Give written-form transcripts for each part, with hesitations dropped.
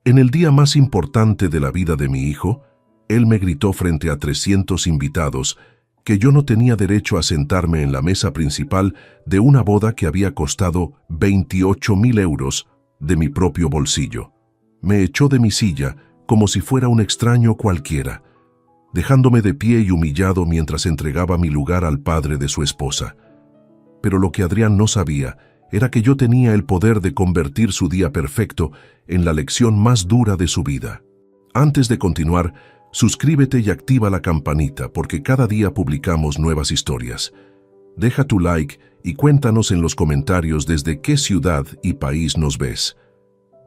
En el día más importante de la vida de mi hijo, él me gritó frente a 300 invitados que yo no tenía derecho a sentarme en la mesa principal de una boda que había costado 28.000 euros de mi propio bolsillo. Me echó de mi silla como si fuera un extraño cualquiera, dejándome de pie y humillado mientras entregaba mi lugar al padre de su esposa. Pero lo que Adrián no sabía era que yo tenía el poder de convertir su día perfecto en la lección más dura de su vida. Antes de continuar, suscríbete y activa la campanita porque cada día publicamos nuevas historias. Deja tu like y cuéntanos en los comentarios desde qué ciudad y país nos ves.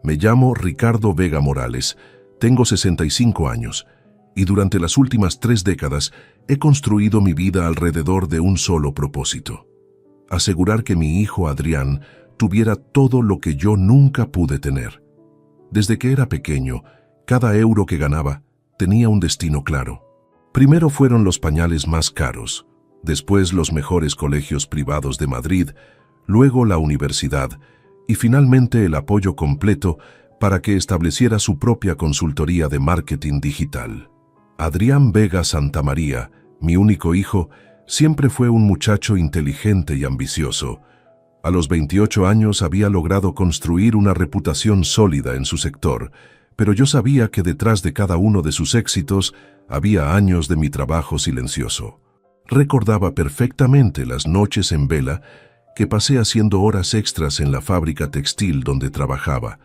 Me llamo Ricardo Vega Morales, tengo 65 años y durante las últimas 3 décadas he construido mi vida alrededor de un solo propósito: asegurar que mi hijo Adrián tuviera todo lo que yo nunca pude tener. Desde que era pequeño, cada euro que ganaba tenía un destino claro. Primero fueron los pañales más caros, después los mejores colegios privados de Madrid, luego la universidad y finalmente el apoyo completo para que estableciera su propia consultoría de marketing digital. Adrián Vega Santamaría, mi único hijo, siempre fue un muchacho inteligente y ambicioso. A los 28 años había logrado construir una reputación sólida en su sector, pero yo sabía que detrás de cada uno de sus éxitos había años de mi trabajo silencioso. Recordaba perfectamente las noches en vela que pasé haciendo horas extras en la fábrica textil donde trabajaba,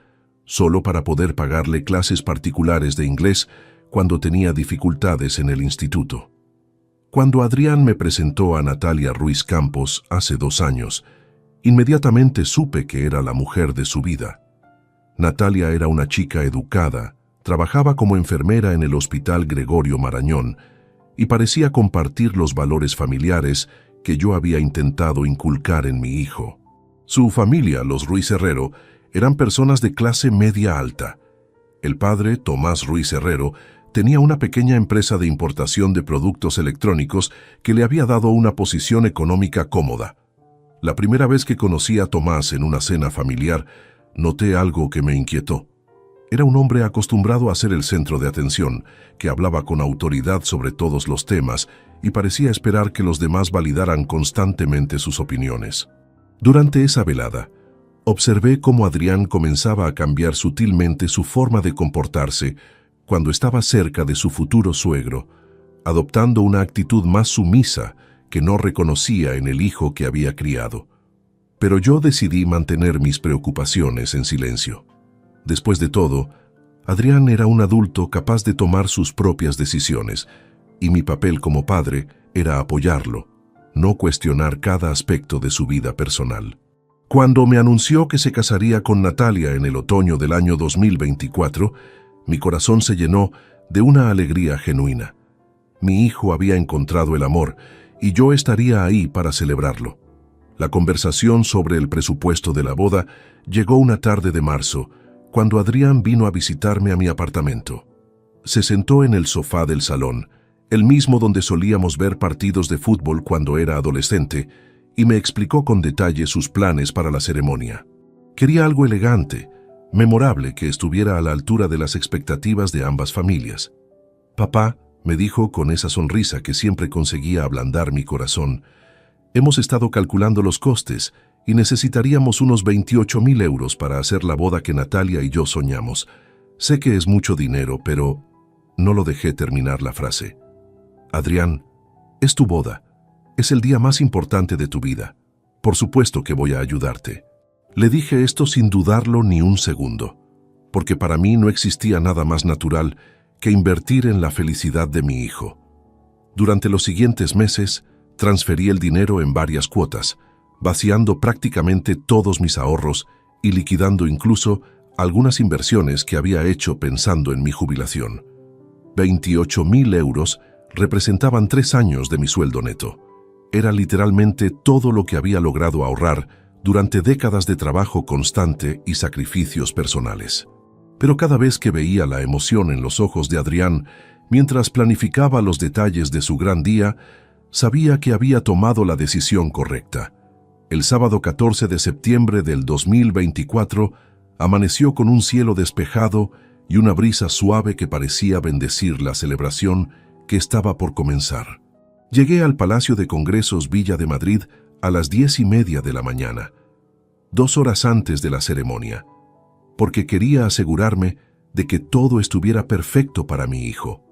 solo para poder pagarle clases particulares de inglés cuando tenía dificultades en el instituto. Cuando Adrián me presentó a Natalia Ruiz Campos hace 2 años, inmediatamente supe que era la mujer de su vida. Natalia era una chica educada, trabajaba como enfermera en el Hospital Gregorio Marañón y parecía compartir los valores familiares que yo había intentado inculcar en mi hijo. Su familia, los Ruiz Herrero, eran personas de clase media alta. El padre, Tomás Ruiz Herrero, tenía una pequeña empresa de importación de productos electrónicos que le había dado una posición económica cómoda. La primera vez que conocí a Tomás en una cena familiar, noté algo que me inquietó. Era un hombre acostumbrado a ser el centro de atención, que hablaba con autoridad sobre todos los temas y parecía esperar que los demás validaran constantemente sus opiniones. Durante esa velada, observé cómo Adrián comenzaba a cambiar sutilmente su forma de comportarse cuando estaba cerca de su futuro suegro, adoptando una actitud más sumisa que no reconocía en el hijo que había criado. Pero yo decidí mantener mis preocupaciones en silencio. Después de todo, Adrián era un adulto capaz de tomar sus propias decisiones, y mi papel como padre era apoyarlo, no cuestionar cada aspecto de su vida personal. Cuando me anunció que se casaría con Natalia en el otoño del año 2024, mi corazón se llenó de una alegría genuina. Mi hijo había encontrado el amor, y yo estaría ahí para celebrarlo. La conversación sobre el presupuesto de la boda llegó una tarde de marzo, cuando Adrián vino a visitarme a mi apartamento. Se sentó en el sofá del salón, el mismo donde solíamos ver partidos de fútbol cuando era adolescente, y me explicó con detalle sus planes para la ceremonia. Quería algo elegante, memorable, que estuviera a la altura de las expectativas de ambas familias. «Papá», me dijo con esa sonrisa que siempre conseguía ablandar mi corazón, «hemos estado calculando los costes y necesitaríamos unos 28.000 euros para hacer la boda que Natalia y yo soñamos. Sé que es mucho dinero, pero…». No lo dejé terminar la frase. «Adrián, es tu boda. Es el día más importante de tu vida. Por supuesto que voy a ayudarte». Le dije esto sin dudarlo ni un segundo, porque para mí no existía nada más natural que invertir en la felicidad de mi hijo. Durante los siguientes meses, transferí el dinero en varias cuotas, vaciando prácticamente todos mis ahorros y liquidando incluso algunas inversiones que había hecho pensando en mi jubilación. 28.000 euros representaban 3 años de mi sueldo neto. Era literalmente todo lo que había logrado ahorrar durante décadas de trabajo constante y sacrificios personales. Pero cada vez que veía la emoción en los ojos de Adrián mientras planificaba los detalles de su gran día, sabía que había tomado la decisión correcta. El sábado 14 de septiembre del 2024 amaneció con un cielo despejado y una brisa suave que parecía bendecir la celebración que estaba por comenzar. Llegué al Palacio de Congresos Villa de Madrid a las 10:30 de la mañana, 2 horas antes de la ceremonia, porque quería asegurarme de que todo estuviera perfecto para mi hijo.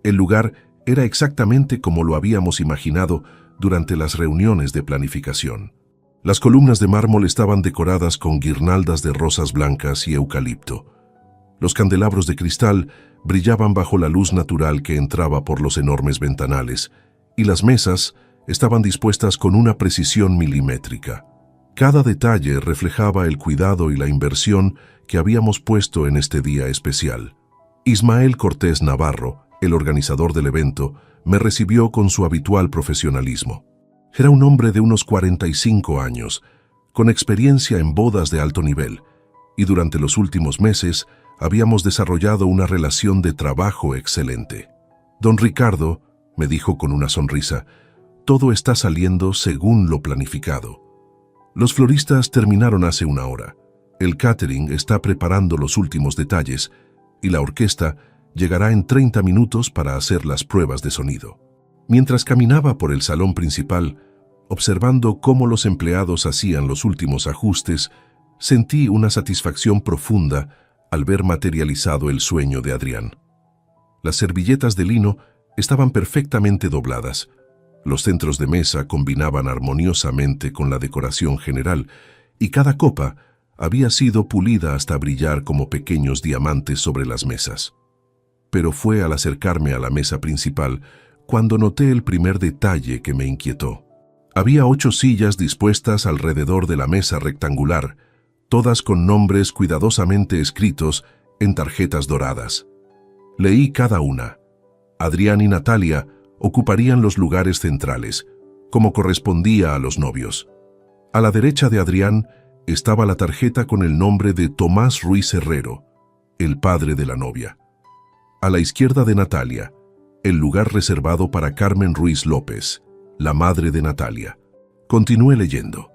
El lugar era exactamente como lo habíamos imaginado durante las reuniones de planificación. Las columnas de mármol estaban decoradas con guirnaldas de rosas blancas y eucalipto. Los candelabros de cristal brillaban bajo la luz natural que entraba por los enormes ventanales, y las mesas estaban dispuestas con una precisión milimétrica. Cada detalle reflejaba el cuidado y la inversión que habíamos puesto en este día especial. Ismael Cortés Navarro, el organizador del evento, me recibió con su habitual profesionalismo. Era un hombre de unos 45 años, con experiencia en bodas de alto nivel, y durante los últimos meses habíamos desarrollado una relación de trabajo excelente. Don Ricardo, me dijo con una sonrisa, todo está saliendo según lo planificado. Los floristas terminaron hace una hora. El catering está preparando los últimos detalles y la orquesta llegará en 30 minutos para hacer las pruebas de sonido. Mientras caminaba por el salón principal, observando cómo los empleados hacían los últimos ajustes, sentí una satisfacción profunda al ver materializado el sueño de Adrián. Las servilletas de lino estaban perfectamente dobladas. Los centros de mesa combinaban armoniosamente con la decoración general y cada copa había sido pulida hasta brillar como pequeños diamantes sobre las mesas. Pero fue al acercarme a la mesa principal cuando noté el primer detalle que me inquietó. Había 8 sillas dispuestas alrededor de la mesa rectangular, todas con nombres cuidadosamente escritos en tarjetas doradas. Leí cada una. Adrián y Natalia ocuparían los lugares centrales, como correspondía a los novios. A la derecha de Adrián estaba la tarjeta con el nombre de Tomás Ruiz Herrero, el padre de la novia. A la izquierda de Natalia, el lugar reservado para Carmen Ruiz López, la madre de Natalia. Continué leyendo.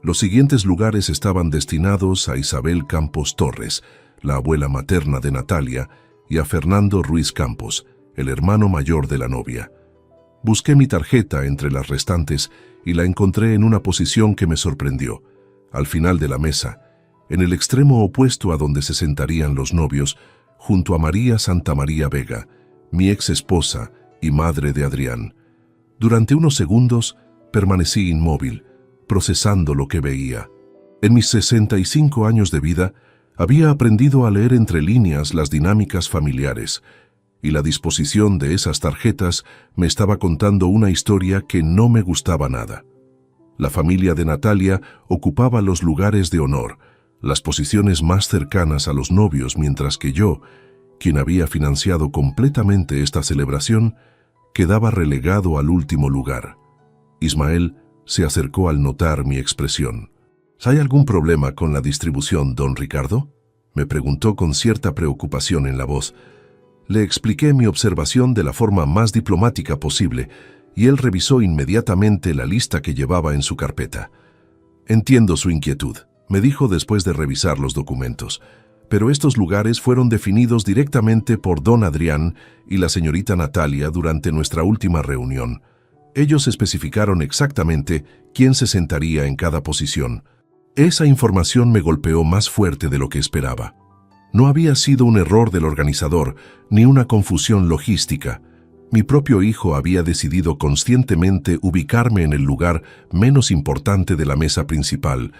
Los siguientes lugares estaban destinados a Isabel Campos Torres, la abuela materna de Natalia, y a Fernando Ruiz Campos, el hermano mayor de la novia. Busqué mi tarjeta entre las restantes y la encontré en una posición que me sorprendió, al final de la mesa, en el extremo opuesto a donde se sentarían los novios, junto a María Santamaría Vega, mi ex esposa y madre de Adrián. Durante unos segundos permanecí inmóvil, procesando lo que veía. En mis 65 años de vida, había aprendido a leer entre líneas las dinámicas familiares, y la disposición de esas tarjetas me estaba contando una historia que no me gustaba nada. La familia de Natalia ocupaba los lugares de honor, las posiciones más cercanas a los novios, mientras que yo, quien había financiado completamente esta celebración, quedaba relegado al último lugar. Ismael se acercó al notar mi expresión. ¿Hay algún problema con la distribución, don Ricardo?, me preguntó con cierta preocupación en la voz. Le expliqué mi observación de la forma más diplomática posible y él revisó inmediatamente la lista que llevaba en su carpeta. Entiendo su inquietud, me dijo después de revisar los documentos, pero estos lugares fueron definidos directamente por don Adrián y la señorita Natalia durante nuestra última reunión. Ellos especificaron exactamente quién se sentaría en cada posición. Esa información me golpeó más fuerte de lo que esperaba. No había sido un error del organizador, ni una confusión logística. Mi propio hijo había decidido conscientemente ubicarme en el lugar menos importante de la mesa principal,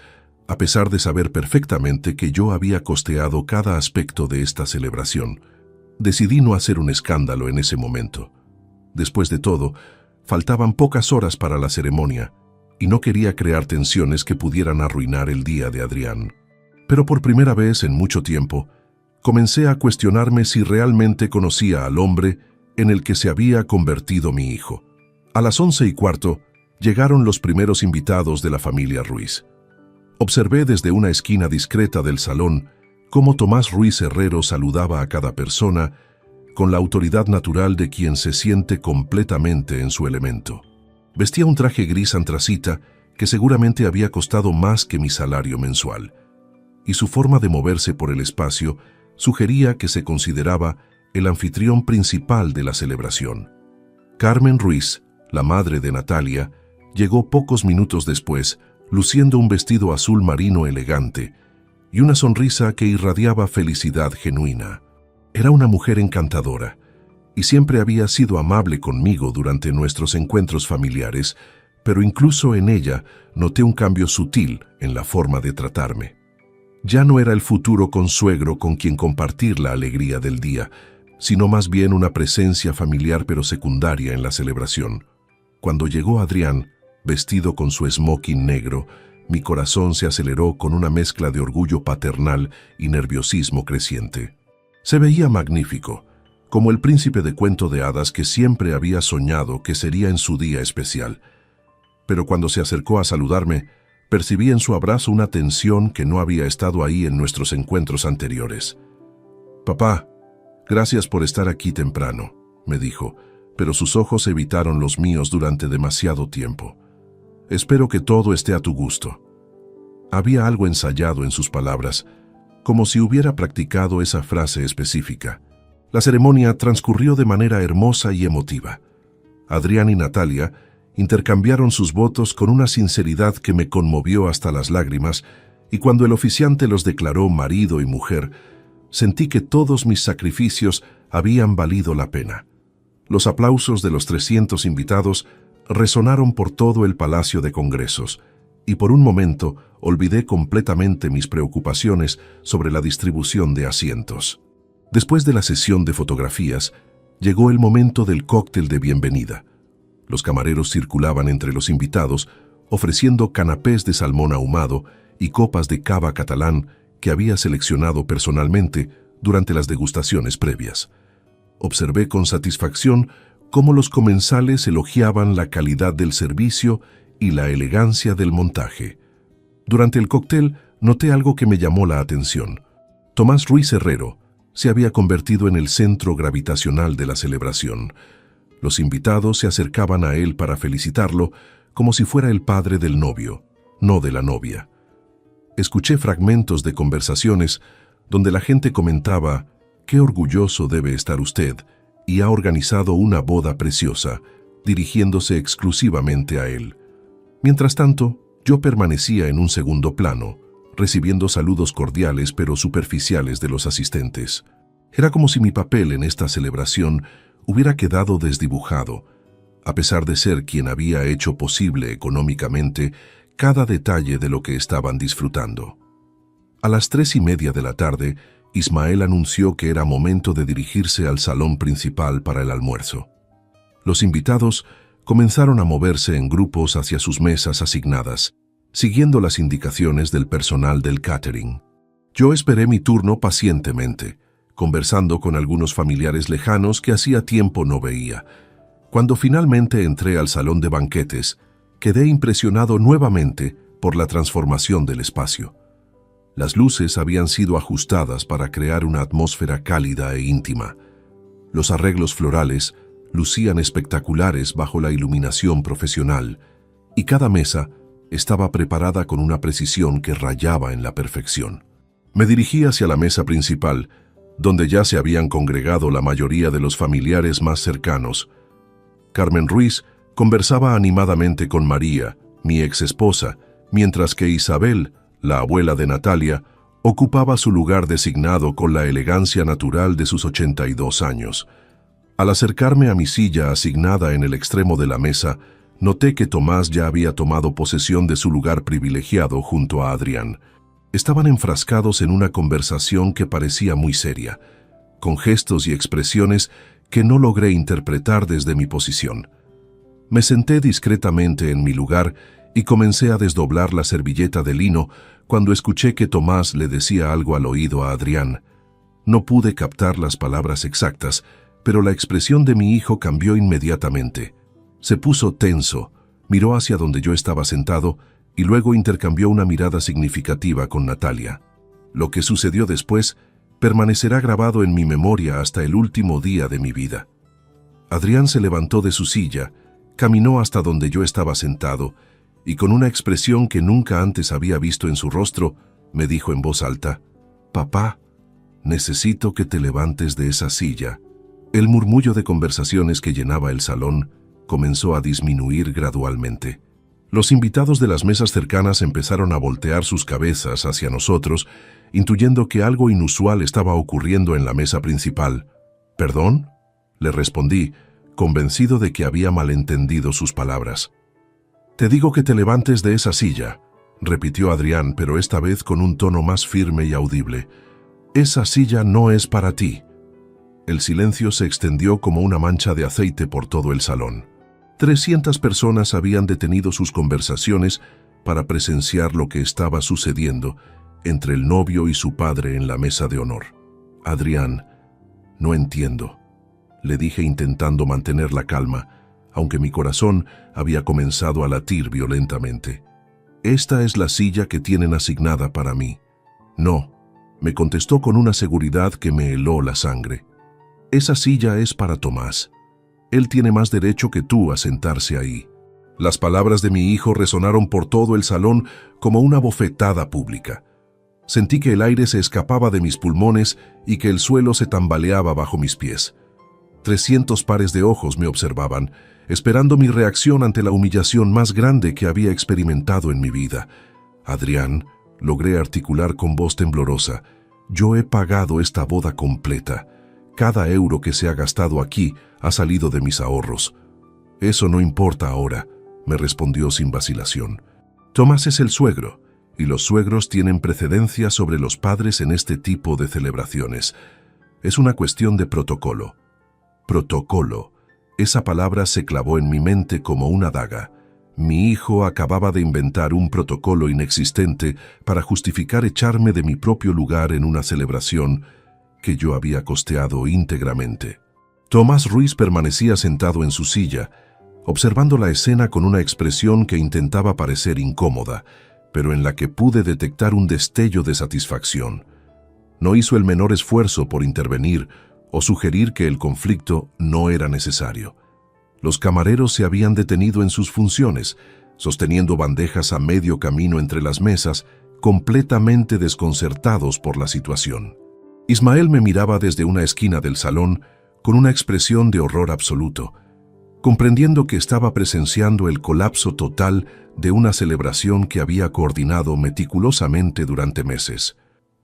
a pesar de saber perfectamente que yo había costeado cada aspecto de esta celebración. Decidí no hacer un escándalo en ese momento. Después de todo, faltaban pocas horas para la ceremonia, y no quería crear tensiones que pudieran arruinar el día de Adrián. Pero por primera vez en mucho tiempo, comencé a cuestionarme si realmente conocía al hombre en el que se había convertido mi hijo. A las 11:15 llegaron los primeros invitados de la familia Ruiz. Observé desde una esquina discreta del salón cómo Tomás Ruiz Herrero saludaba a cada persona con la autoridad natural de quien se siente completamente en su elemento. Vestía un traje gris antracita que seguramente había costado más que mi salario mensual, y su forma de moverse por el espacio sugería que se consideraba el anfitrión principal de la celebración. Carmen Ruiz, la madre de Natalia, llegó pocos minutos después, luciendo un vestido azul marino elegante y una sonrisa que irradiaba felicidad genuina. Era una mujer encantadora y siempre había sido amable conmigo durante nuestros encuentros familiares, pero incluso en ella noté un cambio sutil en la forma de tratarme. Ya no era el futuro consuegro con quien compartir la alegría del día, sino más bien una presencia familiar pero secundaria en la celebración. Cuando llegó Adrián, vestido con su smoking negro, mi corazón se aceleró con una mezcla de orgullo paternal y nerviosismo creciente. Se veía magnífico, como el príncipe de cuento de hadas que siempre había soñado que sería en su día especial. Pero cuando se acercó a saludarme, percibí en su abrazo una tensión que no había estado ahí en nuestros encuentros anteriores. «Papá, gracias por estar aquí temprano», me dijo, pero sus ojos evitaron los míos durante demasiado tiempo. «Espero que todo esté a tu gusto». Había algo ensayado en sus palabras, como si hubiera practicado esa frase específica. La ceremonia transcurrió de manera hermosa y emotiva. Adrián y Natalia intercambiaron sus votos con una sinceridad que me conmovió hasta las lágrimas, y cuando el oficiante los declaró marido y mujer, sentí que todos mis sacrificios habían valido la pena. Los aplausos de los 300 invitados resonaron por todo el Palacio de Congresos, y por un momento olvidé completamente mis preocupaciones sobre la distribución de asientos. Después de la sesión de fotografías, llegó el momento del cóctel de bienvenida. Los camareros circulaban entre los invitados, ofreciendo canapés de salmón ahumado y copas de cava catalán que había seleccionado personalmente durante las degustaciones previas. Observé con satisfacción cómo los comensales elogiaban la calidad del servicio y la elegancia del montaje. Durante el cóctel noté algo que me llamó la atención. Tomás Ruiz Herrero se había convertido en el centro gravitacional de la celebración. Los invitados se acercaban a él para felicitarlo como si fuera el padre del novio, no de la novia. Escuché fragmentos de conversaciones donde la gente comentaba: «Qué orgulloso debe estar usted, y ha organizado una boda preciosa», dirigiéndose exclusivamente a él. Mientras tanto, yo permanecía en un segundo plano, recibiendo saludos cordiales pero superficiales de los asistentes. Era como si mi papel en esta celebración hubiera quedado desdibujado, a pesar de ser quien había hecho posible económicamente cada detalle de lo que estaban disfrutando. A las 3:30 de la tarde, Ismael anunció que era momento de dirigirse al salón principal para el almuerzo. Los invitados comenzaron a moverse en grupos hacia sus mesas asignadas, siguiendo las indicaciones del personal del catering. Yo esperé mi turno pacientemente, conversando con algunos familiares lejanos que hacía tiempo no veía. Cuando finalmente entré al salón de banquetes, quedé impresionado nuevamente por la transformación del espacio. Las luces habían sido ajustadas para crear una atmósfera cálida e íntima. Los arreglos florales lucían espectaculares bajo la iluminación profesional, y cada mesa estaba preparada con una precisión que rayaba en la perfección. Me dirigí hacia la mesa principal, donde ya se habían congregado la mayoría de los familiares más cercanos. Carmen Ruiz conversaba animadamente con María, mi ex esposa, mientras que Isabel, la abuela de Natalia, ocupaba su lugar designado con la elegancia natural de sus 82 años. Al acercarme a mi silla asignada en el extremo de la mesa, noté que Tomás ya había tomado posesión de su lugar privilegiado junto a Adrián. Estaban enfrascados en una conversación que parecía muy seria, con gestos y expresiones que no logré interpretar desde mi posición. Me senté discretamente en mi lugar y comencé a desdoblar la servilleta de lino cuando escuché que Tomás le decía algo al oído a Adrián. No pude captar las palabras exactas, pero la expresión de mi hijo cambió inmediatamente. Se puso tenso, miró hacia donde yo estaba sentado y luego intercambió una mirada significativa con Natalia. Lo que sucedió después permanecerá grabado en mi memoria hasta el último día de mi vida. Adrián se levantó de su silla, caminó hasta donde yo estaba sentado y con una expresión que nunca antes había visto en su rostro, me dijo en voz alta: «Papá, Necesito que te levantes de esa silla. El murmullo de conversaciones que llenaba el salón comenzó a disminuir gradualmente. Los invitados de las mesas cercanas empezaron a voltear sus cabezas hacia nosotros, intuyendo que algo inusual estaba ocurriendo en la mesa principal. ¿Perdón?, le respondí, convencido de que había malentendido sus palabras. «Te digo que te levantes de esa silla», repitió Adrián, pero esta vez con un tono más firme y audible. «Esa silla no es para ti». El silencio se extendió como una mancha de aceite por todo el salón. 300 personas habían detenido sus conversaciones para presenciar lo que estaba sucediendo entre el novio y su padre en la mesa de honor. «Adrián, no entiendo», le dije intentando mantener la calma, aunque mi corazón había comenzado a latir violentamente. «Esta es la silla que tienen asignada para mí». «No», me contestó con una seguridad que me heló la sangre. «Esa silla es para Tomás. Él tiene más derecho que tú a sentarse ahí». Las palabras de mi hijo resonaron por todo el salón como una bofetada pública. Sentí que el aire se escapaba de mis pulmones y que el suelo se tambaleaba bajo mis pies. 300 pares de ojos me observaban, esperando mi reacción ante la humillación más grande que había experimentado en mi vida. «Adrián», logré articular con voz temblorosa, «yo he pagado esta boda completa. Cada euro que se ha gastado aquí ha salido de mis ahorros». «Eso no importa ahora», me respondió sin vacilación. «Tomás es el suegro, y los suegros tienen precedencia sobre los padres en este tipo de celebraciones. Es una cuestión de protocolo». Protocolo. Esa palabra se clavó en mi mente como una daga. Mi hijo acababa de inventar un protocolo inexistente para justificar echarme de mi propio lugar en una celebración que yo había costeado íntegramente. Tomás Ruiz permanecía sentado en su silla, observando la escena con una expresión que intentaba parecer incómoda, pero en la que pude detectar un destello de satisfacción. No hizo el menor esfuerzo por intervenir o sugerir que el conflicto no era necesario. Los camareros se habían detenido en sus funciones, sosteniendo bandejas a medio camino entre las mesas, completamente desconcertados por la situación. Ismael me miraba desde una esquina del salón con una expresión de horror absoluto, comprendiendo que estaba presenciando el colapso total de una celebración que había coordinado meticulosamente durante meses.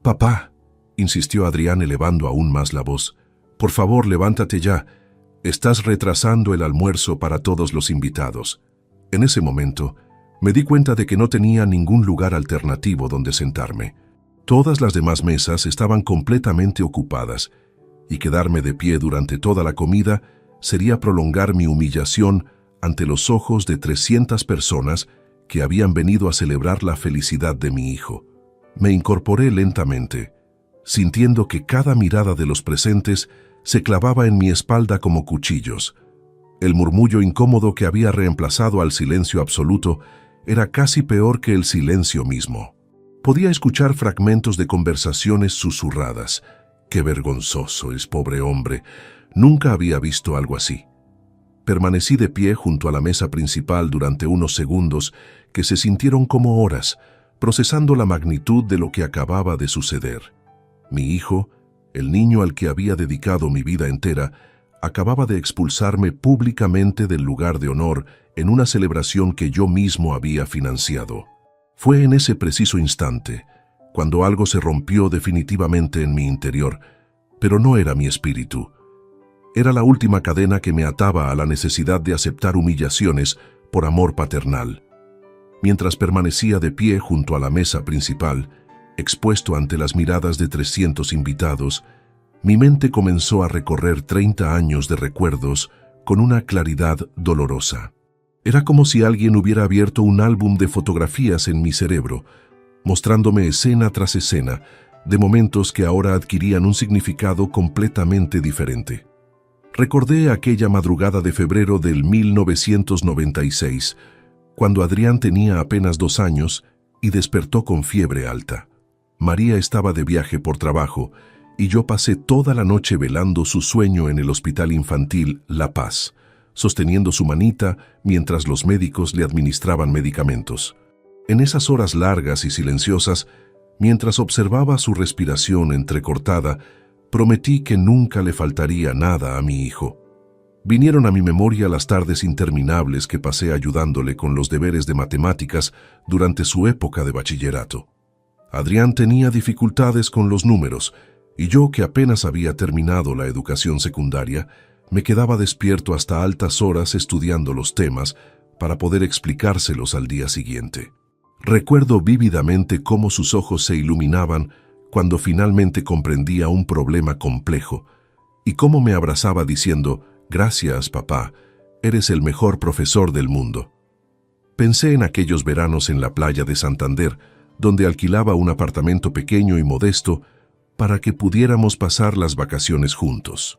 «Papá», insistió Adrián elevando aún más la voz, «por favor, levántate ya. Estás retrasando el almuerzo para todos los invitados». En ese momento, me di cuenta de que no tenía ningún lugar alternativo donde sentarme. Todas las demás mesas estaban completamente ocupadas, y quedarme de pie durante toda la comida sería prolongar mi humillación ante los ojos de 300 personas que habían venido a celebrar la felicidad de mi hijo. Me incorporé lentamente, sintiendo que cada mirada de los presentes se clavaba en mi espalda como cuchillos. El murmullo incómodo que había reemplazado al silencio absoluto era casi peor que el silencio mismo. Podía escuchar fragmentos de conversaciones susurradas. «Qué vergonzoso es, pobre hombre. Nunca había visto algo así». Permanecí de pie junto a la mesa principal durante unos segundos que se sintieron como horas, procesando la magnitud de lo que acababa de suceder. Mi hijo, el niño al que había dedicado mi vida entera, acababa de expulsarme públicamente del lugar de honor en una celebración que yo mismo había financiado. Fue en ese preciso instante, cuando algo se rompió definitivamente en mi interior, pero no era mi espíritu. Era la última cadena que me ataba a la necesidad de aceptar humillaciones por amor paternal. Mientras permanecía de pie junto a la mesa principal, expuesto ante las miradas de 300 invitados, mi mente comenzó a recorrer 30 años de recuerdos con una claridad dolorosa. Era como si alguien hubiera abierto un álbum de fotografías en mi cerebro, mostrándome escena tras escena de momentos que ahora adquirían un significado completamente diferente. Recordé aquella madrugada de febrero del 1996, cuando Adrián tenía apenas 2 años y despertó con fiebre alta. María estaba de viaje por trabajo y yo pasé toda la noche velando su sueño en el Hospital Infantil La Paz, sosteniendo su manita mientras los médicos le administraban medicamentos. En esas horas largas y silenciosas, Mientras observaba su respiración entrecortada, prometí que nunca le faltaría nada a mi hijo. Vinieron a mi memoria las tardes interminables que pasé ayudándole con los deberes de matemáticas durante su época de bachillerato. Adrián tenía dificultades con los números, y yo, que apenas había terminado la educación secundaria, me quedaba despierto hasta altas horas estudiando los temas para poder explicárselos al día siguiente. Recuerdo vívidamente cómo sus ojos se iluminaban cuando finalmente comprendía un problema complejo, y cómo me abrazaba diciendo: «Gracias, papá, eres el mejor profesor del mundo». Pensé en aquellos veranos en la playa de Santander, donde alquilaba un apartamento pequeño y modesto para que pudiéramos pasar las vacaciones juntos.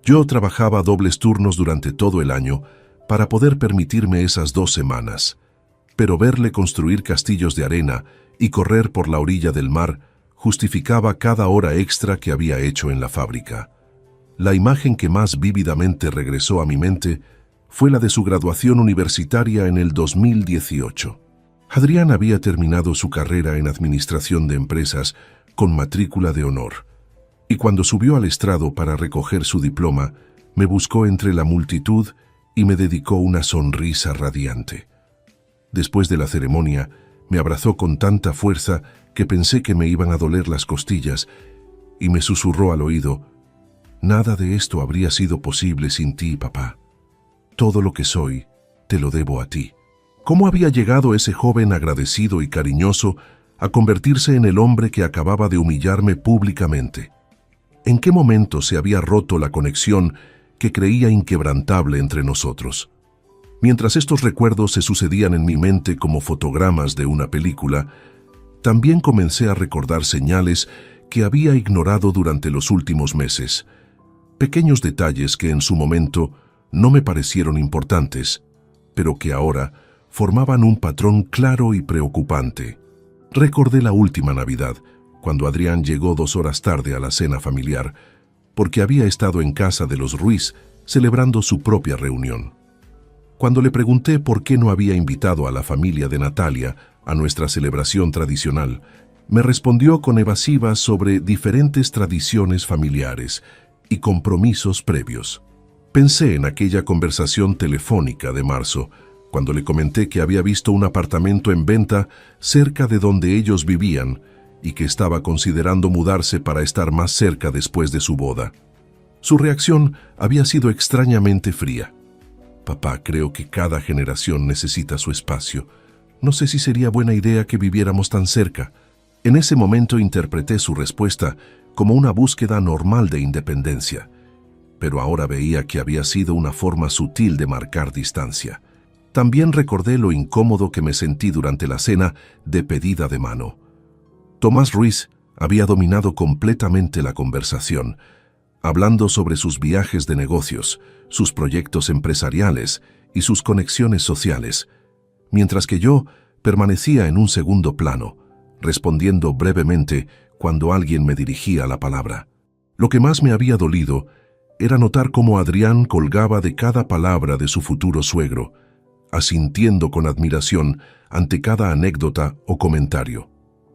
Yo trabajaba dobles turnos durante todo el año para poder permitirme esas 2 semanas, pero verle construir castillos de arena y correr por la orilla del mar justificaba cada hora extra que había hecho en la fábrica. La imagen que más vívidamente regresó a mi mente fue la de su graduación universitaria en el 2018. Adrián había terminado su carrera en Administración de Empresas con matrícula de honor, y cuando subió al estrado para recoger su diploma, me buscó entre la multitud y me dedicó una sonrisa radiante. Después de la ceremonia, me abrazó con tanta fuerza que pensé que me iban a doler las costillas, y me susurró al oído: «Nada de esto habría sido posible sin ti, papá. Todo lo que soy, te lo debo a ti». ¿Cómo había llegado ese joven agradecido y cariñoso a convertirse en el hombre que acababa de humillarme públicamente? ¿En qué momento se había roto la conexión que creía inquebrantable entre nosotros? Mientras estos recuerdos se sucedían en mi mente como fotogramas de una película, también comencé a recordar señales que había ignorado durante los últimos meses. Pequeños detalles que en su momento no me parecieron importantes, pero que ahora formaban un patrón claro y preocupante. Recordé la última Navidad, cuando Adrián llegó 2 horas tarde a la cena familiar, porque había estado en casa de los Ruiz celebrando su propia reunión. Cuando le pregunté por qué no había invitado a la familia de Natalia a nuestra celebración tradicional, me respondió con evasivas sobre diferentes tradiciones familiares y compromisos previos. Pensé en aquella conversación telefónica de marzo, cuando le comenté que había visto un apartamento en venta cerca de donde ellos vivían y que estaba considerando mudarse para estar más cerca después de su boda. Su reacción había sido extrañamente fría. «Papá, creo que cada generación necesita su espacio. No sé si sería buena idea que viviéramos tan cerca». En ese momento interpreté su respuesta como una búsqueda normal de independencia, pero ahora veía que había sido una forma sutil de marcar distancia. También recordé lo incómodo que me sentí durante la cena de pedida de mano. Tomás Ruiz había dominado completamente la conversación, hablando sobre sus viajes de negocios, sus proyectos empresariales y sus conexiones sociales, mientras que yo permanecía en un segundo plano, respondiendo brevemente cuando alguien me dirigía la palabra. Lo que más me había dolido era notar cómo Adrián colgaba de cada palabra de su futuro suegro, asintiendo con admiración ante cada anécdota o comentario.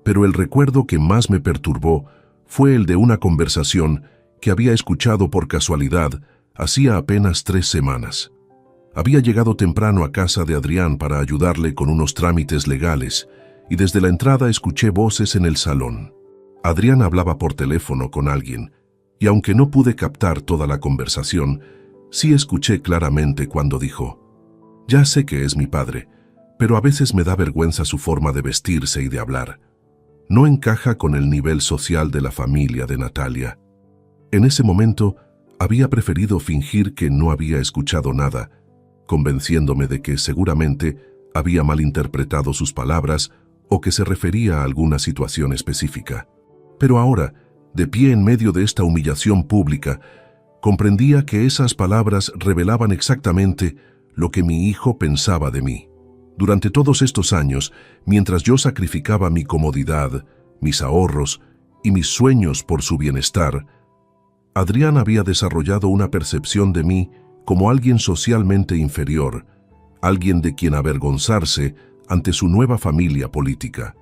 Pero el recuerdo que más me perturbó fue el de una conversación que había escuchado por casualidad hacía apenas 3 semanas. Había llegado temprano a casa de Adrián para ayudarle con unos trámites legales, y desde la entrada escuché voces en el salón. Adrián hablaba por teléfono con alguien, y aunque no pude captar toda la conversación, sí escuché claramente cuando dijo: «Ya sé que es mi padre, pero a veces me da vergüenza su forma de vestirse y de hablar. No encaja con el nivel social de la familia de Natalia». En ese momento, había preferido fingir que no había escuchado nada, convenciéndome de que seguramente había malinterpretado sus palabras o que se refería a alguna situación específica. Pero ahora, de pie en medio de esta humillación pública, comprendía que esas palabras revelaban exactamente lo que mi hijo pensaba de mí. Durante todos estos años, mientras yo sacrificaba mi comodidad, mis ahorros y mis sueños por su bienestar, Adrián había desarrollado una percepción de mí como alguien socialmente inferior, alguien de quien avergonzarse ante su nueva familia política.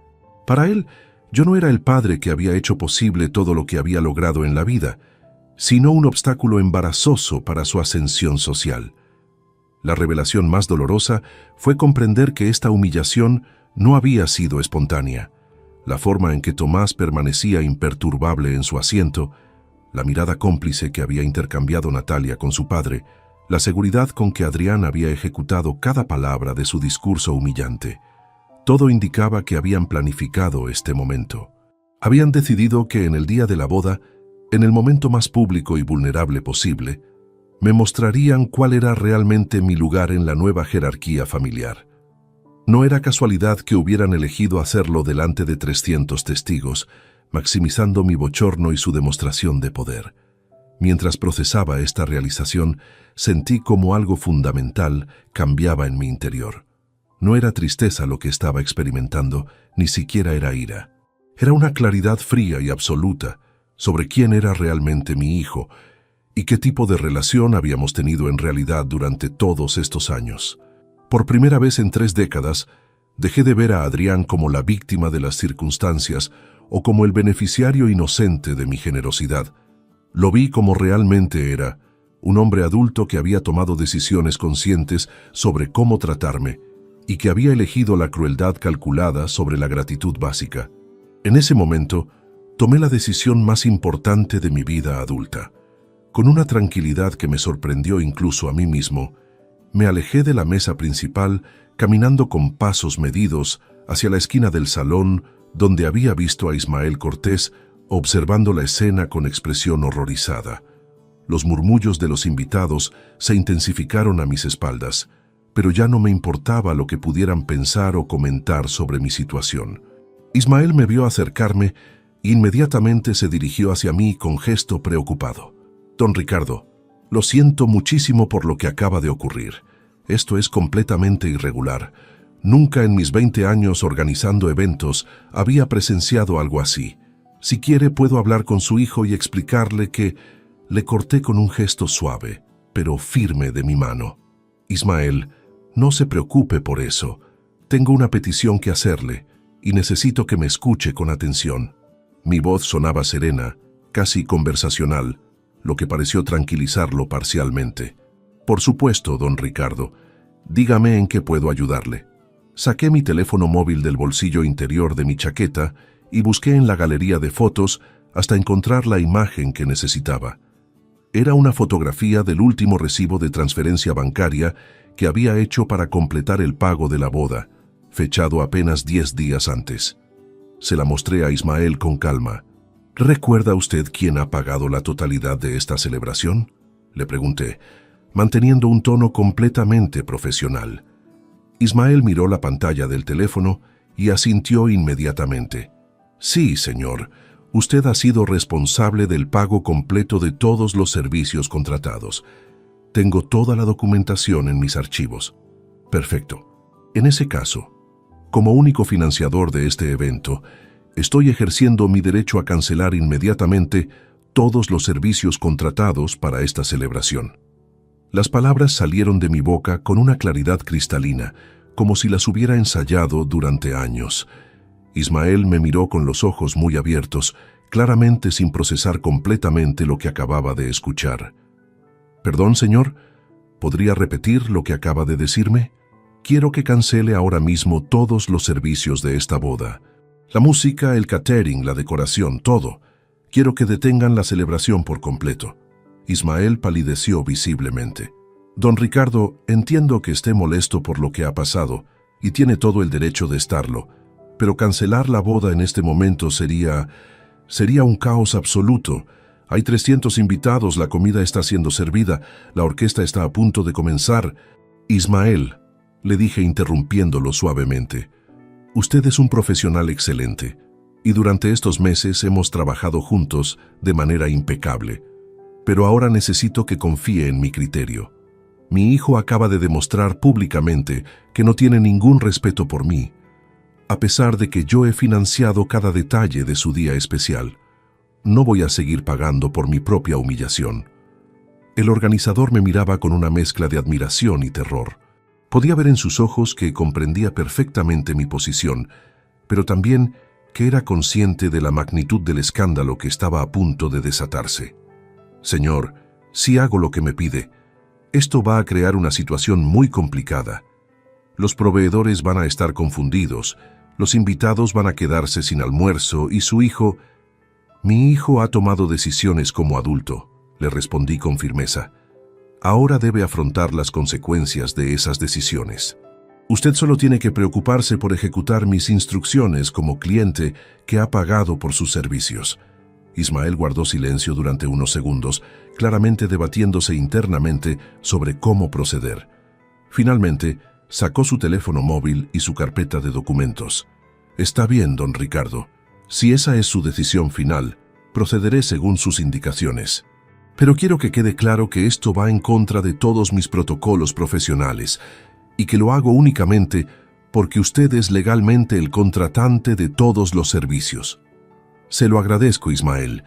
Para él, Yo no era el padre que había hecho posible todo lo que había logrado en la vida, sino un obstáculo embarazoso para su ascensión social. La revelación más dolorosa fue comprender que esta humillación no había sido espontánea. La forma en que Tomás permanecía imperturbable en su asiento, la mirada cómplice que había intercambiado Natalia con su padre, la seguridad con que Adrián había ejecutado cada palabra de su discurso humillante. Todo indicaba que habían planificado este momento. Habían decidido que en el día de la boda, en el momento más público y vulnerable posible, me mostrarían cuál era realmente mi lugar en la nueva jerarquía familiar. No era casualidad que hubieran elegido hacerlo delante de 300 testigos, maximizando mi bochorno y su demostración de poder. Mientras procesaba esta realización, sentí como algo fundamental cambiaba en mi interior. No era tristeza lo que estaba experimentando, ni siquiera era ira. Era una claridad fría y absoluta sobre quién era realmente mi hijo y qué tipo de relación habíamos tenido en realidad durante todos estos años. Por primera vez en 3 décadas, dejé de ver a Adrián como la víctima de las circunstancias o como el beneficiario inocente de mi generosidad. Lo vi como realmente era, un hombre adulto que había tomado decisiones conscientes sobre cómo tratarme y que había elegido la crueldad calculada sobre la gratitud básica. En ese momento, tomé la decisión más importante de mi vida adulta. Con una tranquilidad que me sorprendió incluso a mí mismo, me alejé de la mesa principal, caminando con pasos medidos hacia la esquina del salón donde había visto a Ismael Cortés observando la escena con expresión horrorizada. Los murmullos de los invitados se intensificaron a mis espaldas, pero ya no me importaba lo que pudieran pensar o comentar sobre mi situación. Ismael me vio acercarme e inmediatamente se dirigió hacia mí con gesto preocupado. «Don Ricardo, lo siento muchísimo por lo que acaba de ocurrir. Esto es completamente irregular. Nunca en mis 20 años organizando eventos había presenciado algo así. Si quiere puedo hablar con su hijo y explicarle que...» Le corté con un gesto suave, pero firme de mi mano. «Ismael, no se preocupe por eso. Tengo una petición que hacerle y necesito que me escuche con atención». Mi voz sonaba serena, casi conversacional, lo que pareció tranquilizarlo parcialmente. «Por supuesto, don Ricardo. Dígame en qué puedo ayudarle». Saqué mi teléfono móvil del bolsillo interior de mi chaqueta y busqué en la galería de fotos hasta encontrar la imagen que necesitaba. Era una fotografía del último recibo de transferencia bancaria que había hecho para completar el pago de la boda, fechado apenas 10 días antes. Se la mostré a Ismael con calma. «¿Recuerda usted quién ha pagado la totalidad de esta celebración?», le pregunté, manteniendo un tono completamente profesional. Ismael miró la pantalla del teléfono y asintió inmediatamente. «Sí, señor, usted ha sido responsable del pago completo de todos los servicios contratados. Tengo toda la documentación en mis archivos». «Perfecto. En ese caso, como único financiador de este evento, estoy ejerciendo mi derecho a cancelar inmediatamente todos los servicios contratados para esta celebración». Las palabras salieron de mi boca con una claridad cristalina, como si las hubiera ensayado durante años. Ismael me miró con los ojos muy abiertos, claramente sin procesar completamente lo que acababa de escuchar. «Perdón, señor, ¿podría repetir lo que acaba de decirme? Quiero que cancele ahora mismo todos los servicios de esta boda. La música, el catering, la decoración, todo. Quiero que detengan la celebración por completo». Ismael palideció visiblemente. «Don Ricardo, entiendo que esté molesto por lo que ha pasado, y tiene todo el derecho de estarlo, pero cancelar la boda en este momento sería un caos absoluto. Hay 300 invitados, la comida está siendo servida, la orquesta está a punto de comenzar». «Ismael», le dije interrumpiéndolo suavemente, «usted es un profesional excelente, y durante estos meses hemos trabajado juntos de manera impecable. Pero ahora necesito que confíe en mi criterio. Mi hijo acaba de demostrar públicamente que no tiene ningún respeto por mí, a pesar de que yo he financiado cada detalle de su día especial. No voy a seguir pagando por mi propia humillación». El organizador me miraba con una mezcla de admiración y terror. Podía ver en sus ojos que comprendía perfectamente mi posición, pero también que era consciente de la magnitud del escándalo que estaba a punto de desatarse. «Señor, si hago lo que me pide, esto va a crear una situación muy complicada. Los proveedores van a estar confundidos, los invitados van a quedarse sin almuerzo y su hijo... Mi hijo ha tomado decisiones como adulto», le respondí con firmeza. «Ahora debe afrontar las consecuencias de esas decisiones. Usted solo tiene que preocuparse por ejecutar mis instrucciones como cliente que ha pagado por sus servicios». Ismael guardó silencio durante unos segundos, claramente debatiéndose internamente sobre cómo proceder. Finalmente, sacó su teléfono móvil y su carpeta de documentos. «Está bien, don Ricardo. Si esa es su decisión final, procederé según sus indicaciones. Pero quiero que quede claro que esto va en contra de todos mis protocolos profesionales y que lo hago únicamente porque usted es legalmente el contratante de todos los servicios. Se lo agradezco, Ismael,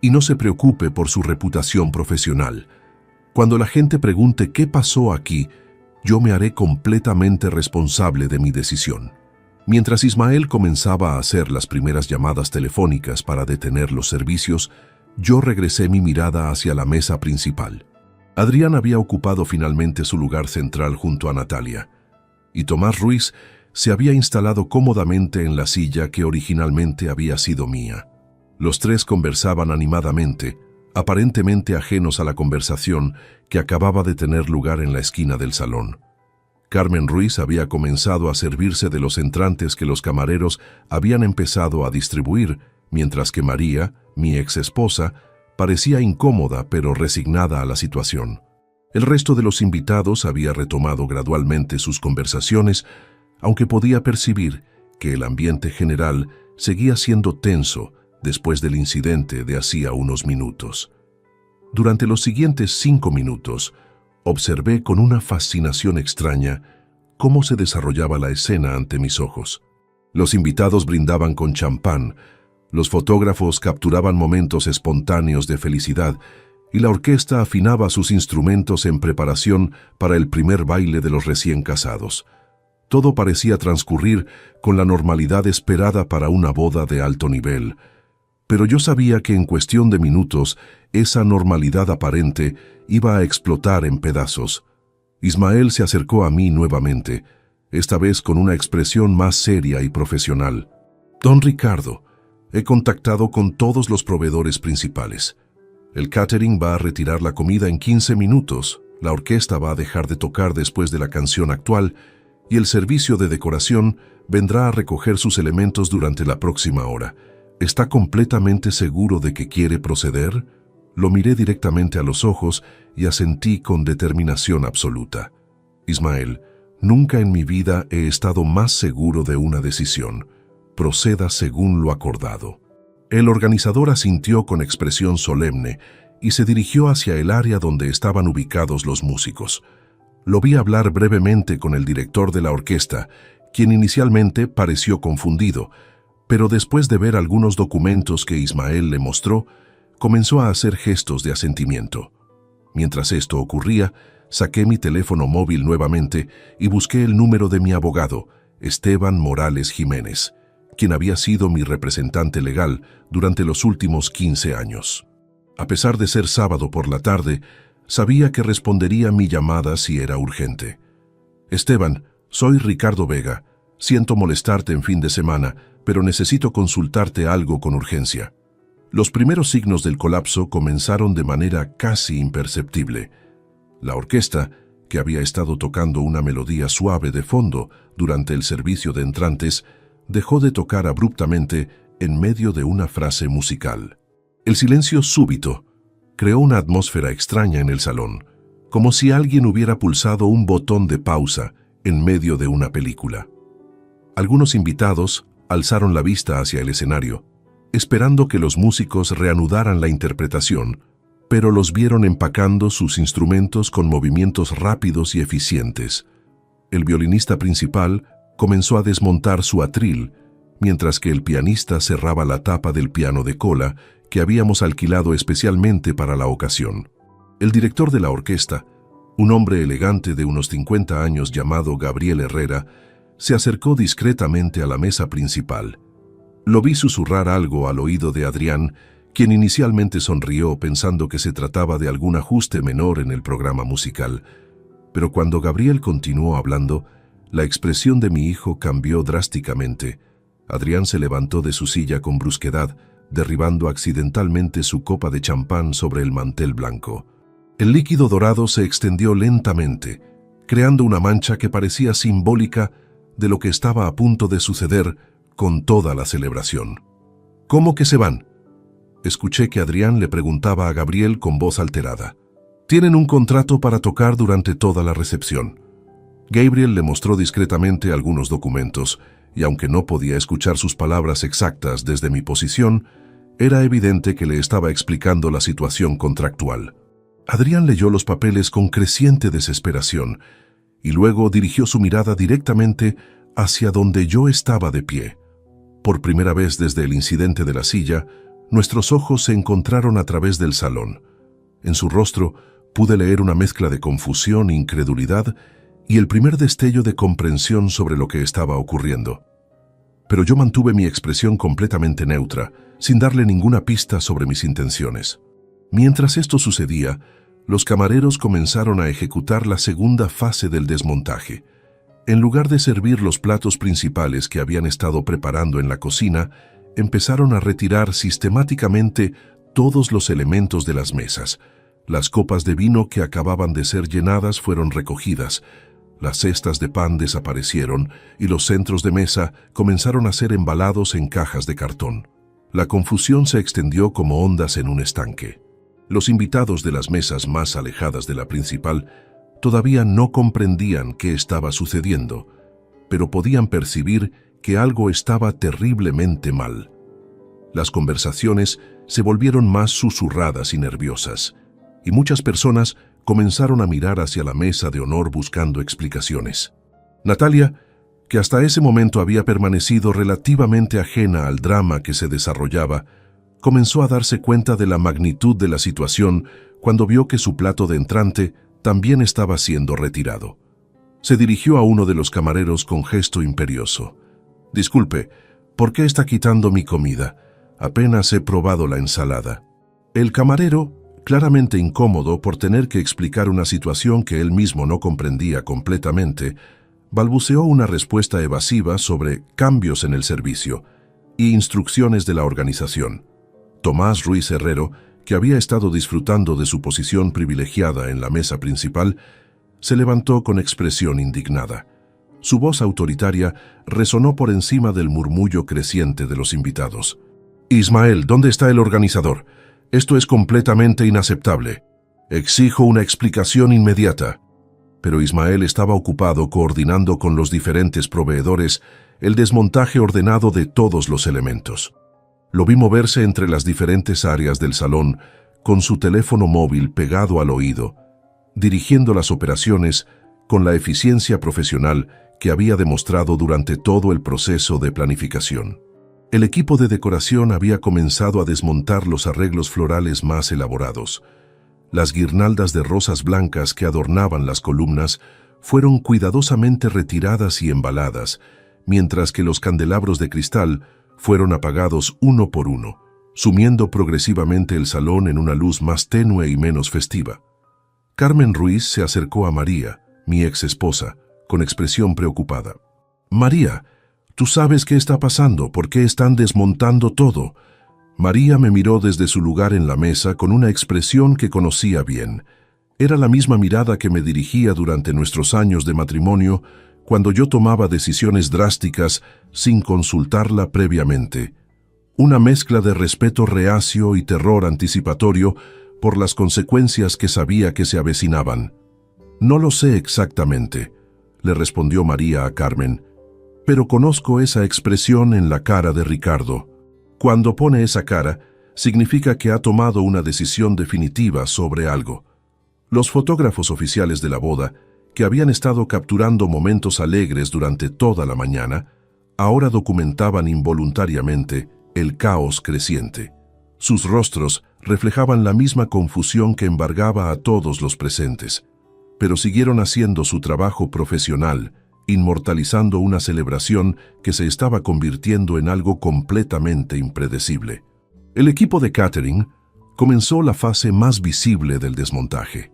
y no se preocupe por su reputación profesional. Cuando la gente pregunte qué pasó aquí, yo me haré completamente responsable de mi decisión». Mientras Ismael comenzaba a hacer las primeras llamadas telefónicas para detener los servicios, yo regresé mi mirada hacia la mesa principal. Adrián había ocupado finalmente su lugar central junto a Natalia, y Tomás Ruiz se había instalado cómodamente en la silla que originalmente había sido mía. Los tres conversaban animadamente, aparentemente ajenos a la conversación que acababa de tener lugar en la esquina del salón. Carmen Ruiz había comenzado a servirse de los entrantes que los camareros habían empezado a distribuir, mientras que María, mi exesposa, parecía incómoda pero resignada a la situación. El resto de los invitados había retomado gradualmente sus conversaciones, aunque podía percibir que el ambiente general seguía siendo tenso después del incidente de hacía unos minutos. Durante los siguientes 5 minutos, observé con una fascinación extraña cómo se desarrollaba la escena ante mis ojos. Los invitados brindaban con champán, los fotógrafos capturaban momentos espontáneos de felicidad y la orquesta afinaba sus instrumentos en preparación para el primer baile de los recién casados. Todo parecía transcurrir con la normalidad esperada para una boda de alto nivel, pero yo sabía que en cuestión de minutos esa normalidad aparente iba a explotar en pedazos. Ismael se acercó a mí nuevamente, esta vez con una expresión más seria y profesional. «Don Ricardo, he contactado con todos los proveedores principales. El catering va a retirar la comida en 15 minutos, la orquesta va a dejar de tocar después de la canción actual y el servicio de decoración vendrá a recoger sus elementos durante la próxima hora. ¿Está completamente seguro de que quiere proceder?». Lo miré directamente a los ojos y asentí con determinación absoluta. «Ismael, nunca en mi vida he estado más seguro de una decisión. Proceda según lo acordado». El organizador asintió con expresión solemne y se dirigió hacia el área donde estaban ubicados los músicos. Lo vi hablar brevemente con el director de la orquesta, quien inicialmente pareció confundido, pero después de ver algunos documentos que Ismael le mostró, comenzó a hacer gestos de asentimiento. Mientras esto ocurría, saqué mi teléfono móvil nuevamente y busqué el número de mi abogado, Esteban Morales Jiménez, quien había sido mi representante legal durante los últimos 15 años. A pesar de ser sábado por la tarde, sabía que respondería mi llamada si era urgente. «Esteban, soy Ricardo Vega. Siento molestarte en fin de semana, pero necesito consultarte algo con urgencia». Los primeros signos del colapso comenzaron de manera casi imperceptible. La orquesta, que había estado tocando una melodía suave de fondo durante el servicio de entrantes, dejó de tocar abruptamente en medio de una frase musical. El silencio súbito creó una atmósfera extraña en el salón, como si alguien hubiera pulsado un botón de pausa en medio de una película. Algunos invitados alzaron la vista hacia el escenario, esperando que los músicos reanudaran la interpretación, pero los vieron empacando sus instrumentos con movimientos rápidos y eficientes. El violinista principal comenzó a desmontar su atril, mientras que el pianista cerraba la tapa del piano de cola que habíamos alquilado especialmente para la ocasión. El director de la orquesta, un hombre elegante de unos 50 años llamado Gabriel Herrera, se acercó discretamente a la mesa principal. Lo vi susurrar algo al oído de Adrián, quien inicialmente sonrió pensando que se trataba de algún ajuste menor en el programa musical. Pero cuando Gabriel continuó hablando, la expresión de mi hijo cambió drásticamente. Adrián se levantó de su silla con brusquedad, derribando accidentalmente su copa de champán sobre el mantel blanco. El líquido dorado se extendió lentamente, creando una mancha que parecía simbólica de lo que estaba a punto de suceder con toda la celebración. ¿Cómo que se van?, escuché que Adrián le preguntaba a Gabriel con voz alterada. Tienen un contrato para tocar durante toda la recepción. Gabriel le mostró discretamente algunos documentos, y aunque no podía escuchar sus palabras exactas desde mi posición, era evidente que le estaba explicando la situación contractual. Adrián leyó los papeles con creciente desesperación, y luego dirigió su mirada directamente hacia donde yo estaba de pie. Por primera vez desde el incidente de la silla, nuestros ojos se encontraron a través del salón. En su rostro pude leer una mezcla de confusión, incredulidad y el primer destello de comprensión sobre lo que estaba ocurriendo. Pero yo mantuve mi expresión completamente neutra, sin darle ninguna pista sobre mis intenciones. Mientras esto sucedía, los camareros comenzaron a ejecutar la segunda fase del desmontaje. En lugar de servir los platos principales que habían estado preparando en la cocina, empezaron a retirar sistemáticamente todos los elementos de las mesas. Las copas de vino que acababan de ser llenadas fueron recogidas, las cestas de pan desaparecieron y los centros de mesa comenzaron a ser embalados en cajas de cartón. La confusión se extendió como ondas en un estanque. Los invitados de las mesas más alejadas de la principal todavía no comprendían qué estaba sucediendo, pero podían percibir que algo estaba terriblemente mal. Las conversaciones se volvieron más susurradas y nerviosas, y muchas personas comenzaron a mirar hacia la mesa de honor buscando explicaciones. Natalia, que hasta ese momento había permanecido relativamente ajena al drama que se desarrollaba, comenzó a darse cuenta de la magnitud de la situación cuando vio que su plato de entrante también estaba siendo retirado. Se dirigió a uno de los camareros con gesto imperioso. «Disculpe, ¿por qué está quitando mi comida? Apenas he probado la ensalada». El camarero, claramente incómodo por tener que explicar una situación que él mismo no comprendía completamente, balbuceó una respuesta evasiva sobre cambios en el servicio y instrucciones de la organización. Tomás Ruiz Herrero, que había estado disfrutando de su posición privilegiada en la mesa principal, se levantó con expresión indignada. Su voz autoritaria resonó por encima del murmullo creciente de los invitados. «Ismael, ¿dónde está el organizador? Esto es completamente inaceptable. Exijo una explicación inmediata». Pero Ismael estaba ocupado coordinando con los diferentes proveedores el desmontaje ordenado de todos los elementos. Lo vi moverse entre las diferentes áreas del salón con su teléfono móvil pegado al oído, dirigiendo las operaciones con la eficiencia profesional que había demostrado durante todo el proceso de planificación. El equipo de decoración había comenzado a desmontar los arreglos florales más elaborados. Las guirnaldas de rosas blancas que adornaban las columnas fueron cuidadosamente retiradas y embaladas, mientras que los candelabros de cristal fueron apagados uno por uno, sumiendo progresivamente el salón en una luz más tenue y menos festiva. Carmen Ruiz se acercó a María, mi ex esposa, con expresión preocupada. «María, tú sabes qué está pasando, ¿por qué están desmontando todo?». María me miró desde su lugar en la mesa con una expresión que conocía bien. Era la misma mirada que me dirigía durante nuestros años de matrimonio, cuando yo tomaba decisiones drásticas sin consultarla previamente. Una mezcla de respeto reacio y terror anticipatorio por las consecuencias que sabía que se avecinaban. «No lo sé exactamente», le respondió María a Carmen, «pero conozco esa expresión en la cara de Ricardo. Cuando pone esa cara, significa que ha tomado una decisión definitiva sobre algo». Los fotógrafos oficiales de la boda, que habían estado capturando momentos alegres durante toda la mañana, ahora documentaban involuntariamente el caos creciente. Sus rostros reflejaban la misma confusión que embargaba a todos los presentes, pero siguieron haciendo su trabajo profesional inmortalizando una celebración que se estaba convirtiendo en algo completamente impredecible. El equipo de catering comenzó la fase más visible del desmontaje.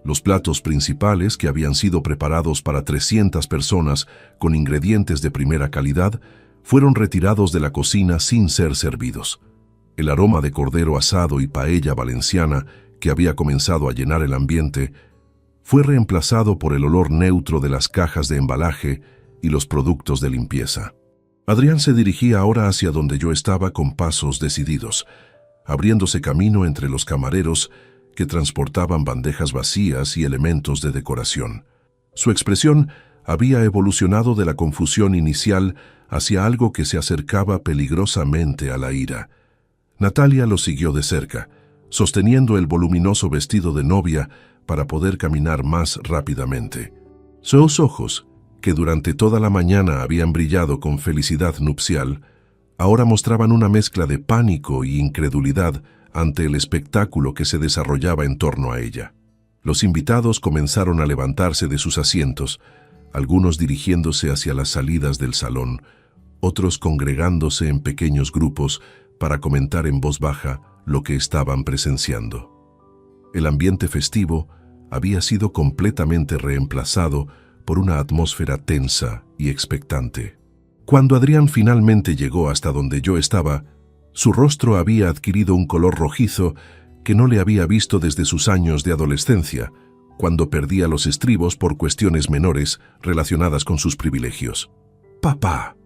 Los platos principales, que habían sido preparados para 300 personas con ingredientes de primera calidad, fueron retirados de la cocina sin ser servidos. El aroma de cordero asado y paella valenciana, que había comenzado a llenar el ambiente, fue reemplazado por el olor neutro de las cajas de embalaje y los productos de limpieza. Adrián se dirigía ahora hacia donde yo estaba con pasos decididos, abriéndose camino entre los camareros que transportaban bandejas vacías y elementos de decoración. Su expresión había evolucionado de la confusión inicial hacia algo que se acercaba peligrosamente a la ira. Natalia lo siguió de cerca, sosteniendo el voluminoso vestido de novia para poder caminar más rápidamente. Sus ojos, que durante toda la mañana habían brillado con felicidad nupcial, ahora mostraban una mezcla de pánico y incredulidad ante el espectáculo que se desarrollaba en torno a ella. Los invitados comenzaron a levantarse de sus asientos, algunos dirigiéndose hacia las salidas del salón, otros congregándose en pequeños grupos para comentar en voz baja lo que estaban presenciando. El ambiente festivo había sido completamente reemplazado por una atmósfera tensa y expectante. Cuando Adrián finalmente llegó hasta donde yo estaba, su rostro había adquirido un color rojizo que no le había visto desde sus años de adolescencia, cuando perdía los estribos por cuestiones menores relacionadas con sus privilegios. «Papá,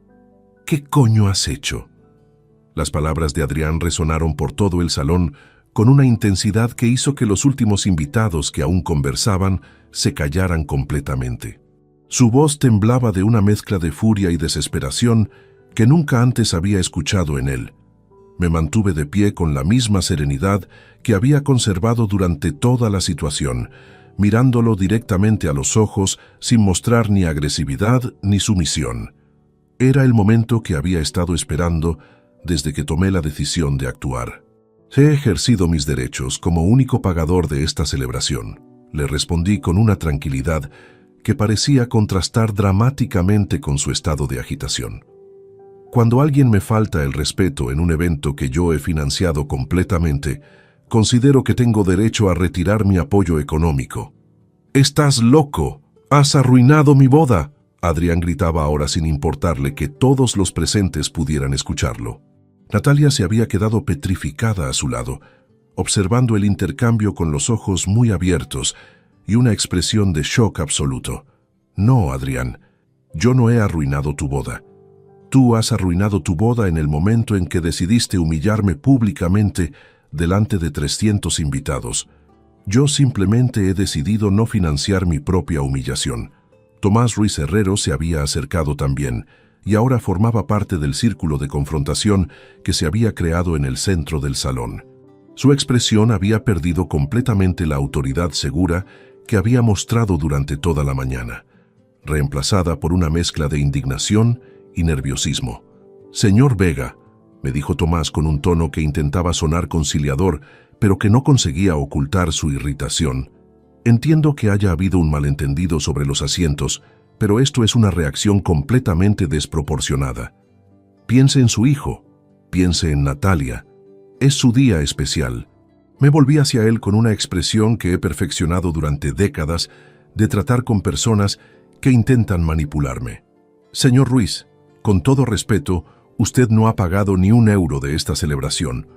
¿qué coño has hecho?». Las palabras de Adrián resonaron por todo el salón con una intensidad que hizo que los últimos invitados que aún conversaban se callaran completamente. Su voz temblaba de una mezcla de furia y desesperación que nunca antes había escuchado en él. Me mantuve de pie con la misma serenidad que había conservado durante toda la situación, mirándolo directamente a los ojos sin mostrar ni agresividad ni sumisión. Era el momento que había estado esperando desde que tomé la decisión de actuar. «He ejercido mis derechos como único pagador de esta celebración», le respondí con una tranquilidad que parecía contrastar dramáticamente con su estado de agitación. Cuando alguien me falta el respeto en un evento que yo he financiado completamente, considero que tengo derecho a retirar mi apoyo económico. «¡Estás loco! ¡Has arruinado mi boda!», Adrián gritaba ahora sin importarle que todos los presentes pudieran escucharlo. Natalia se había quedado petrificada a su lado, observando el intercambio con los ojos muy abiertos y una expresión de shock absoluto. «No, Adrián, yo no he arruinado tu boda. Tú has arruinado tu boda en el momento en que decidiste humillarme públicamente delante de 300 invitados. Yo simplemente he decidido no financiar mi propia humillación». Tomás Ruiz Herrero se había acercado también, y ahora formaba parte del círculo de confrontación que se había creado en el centro del salón. Su expresión había perdido completamente la autoridad segura que había mostrado durante toda la mañana, reemplazada por una mezcla de indignación y nerviosismo. «Señor Vega», me dijo Tomás con un tono que intentaba sonar conciliador, pero que no conseguía ocultar su irritación. «Entiendo que haya habido un malentendido sobre los asientos, pero esto es una reacción completamente desproporcionada. Piense en su hijo, piense en Natalia. Es su día especial». Me volví hacia él con una expresión que he perfeccionado durante décadas de tratar con personas que intentan manipularme. «Señor Ruiz, con todo respeto, usted no ha pagado ni un euro de esta celebración.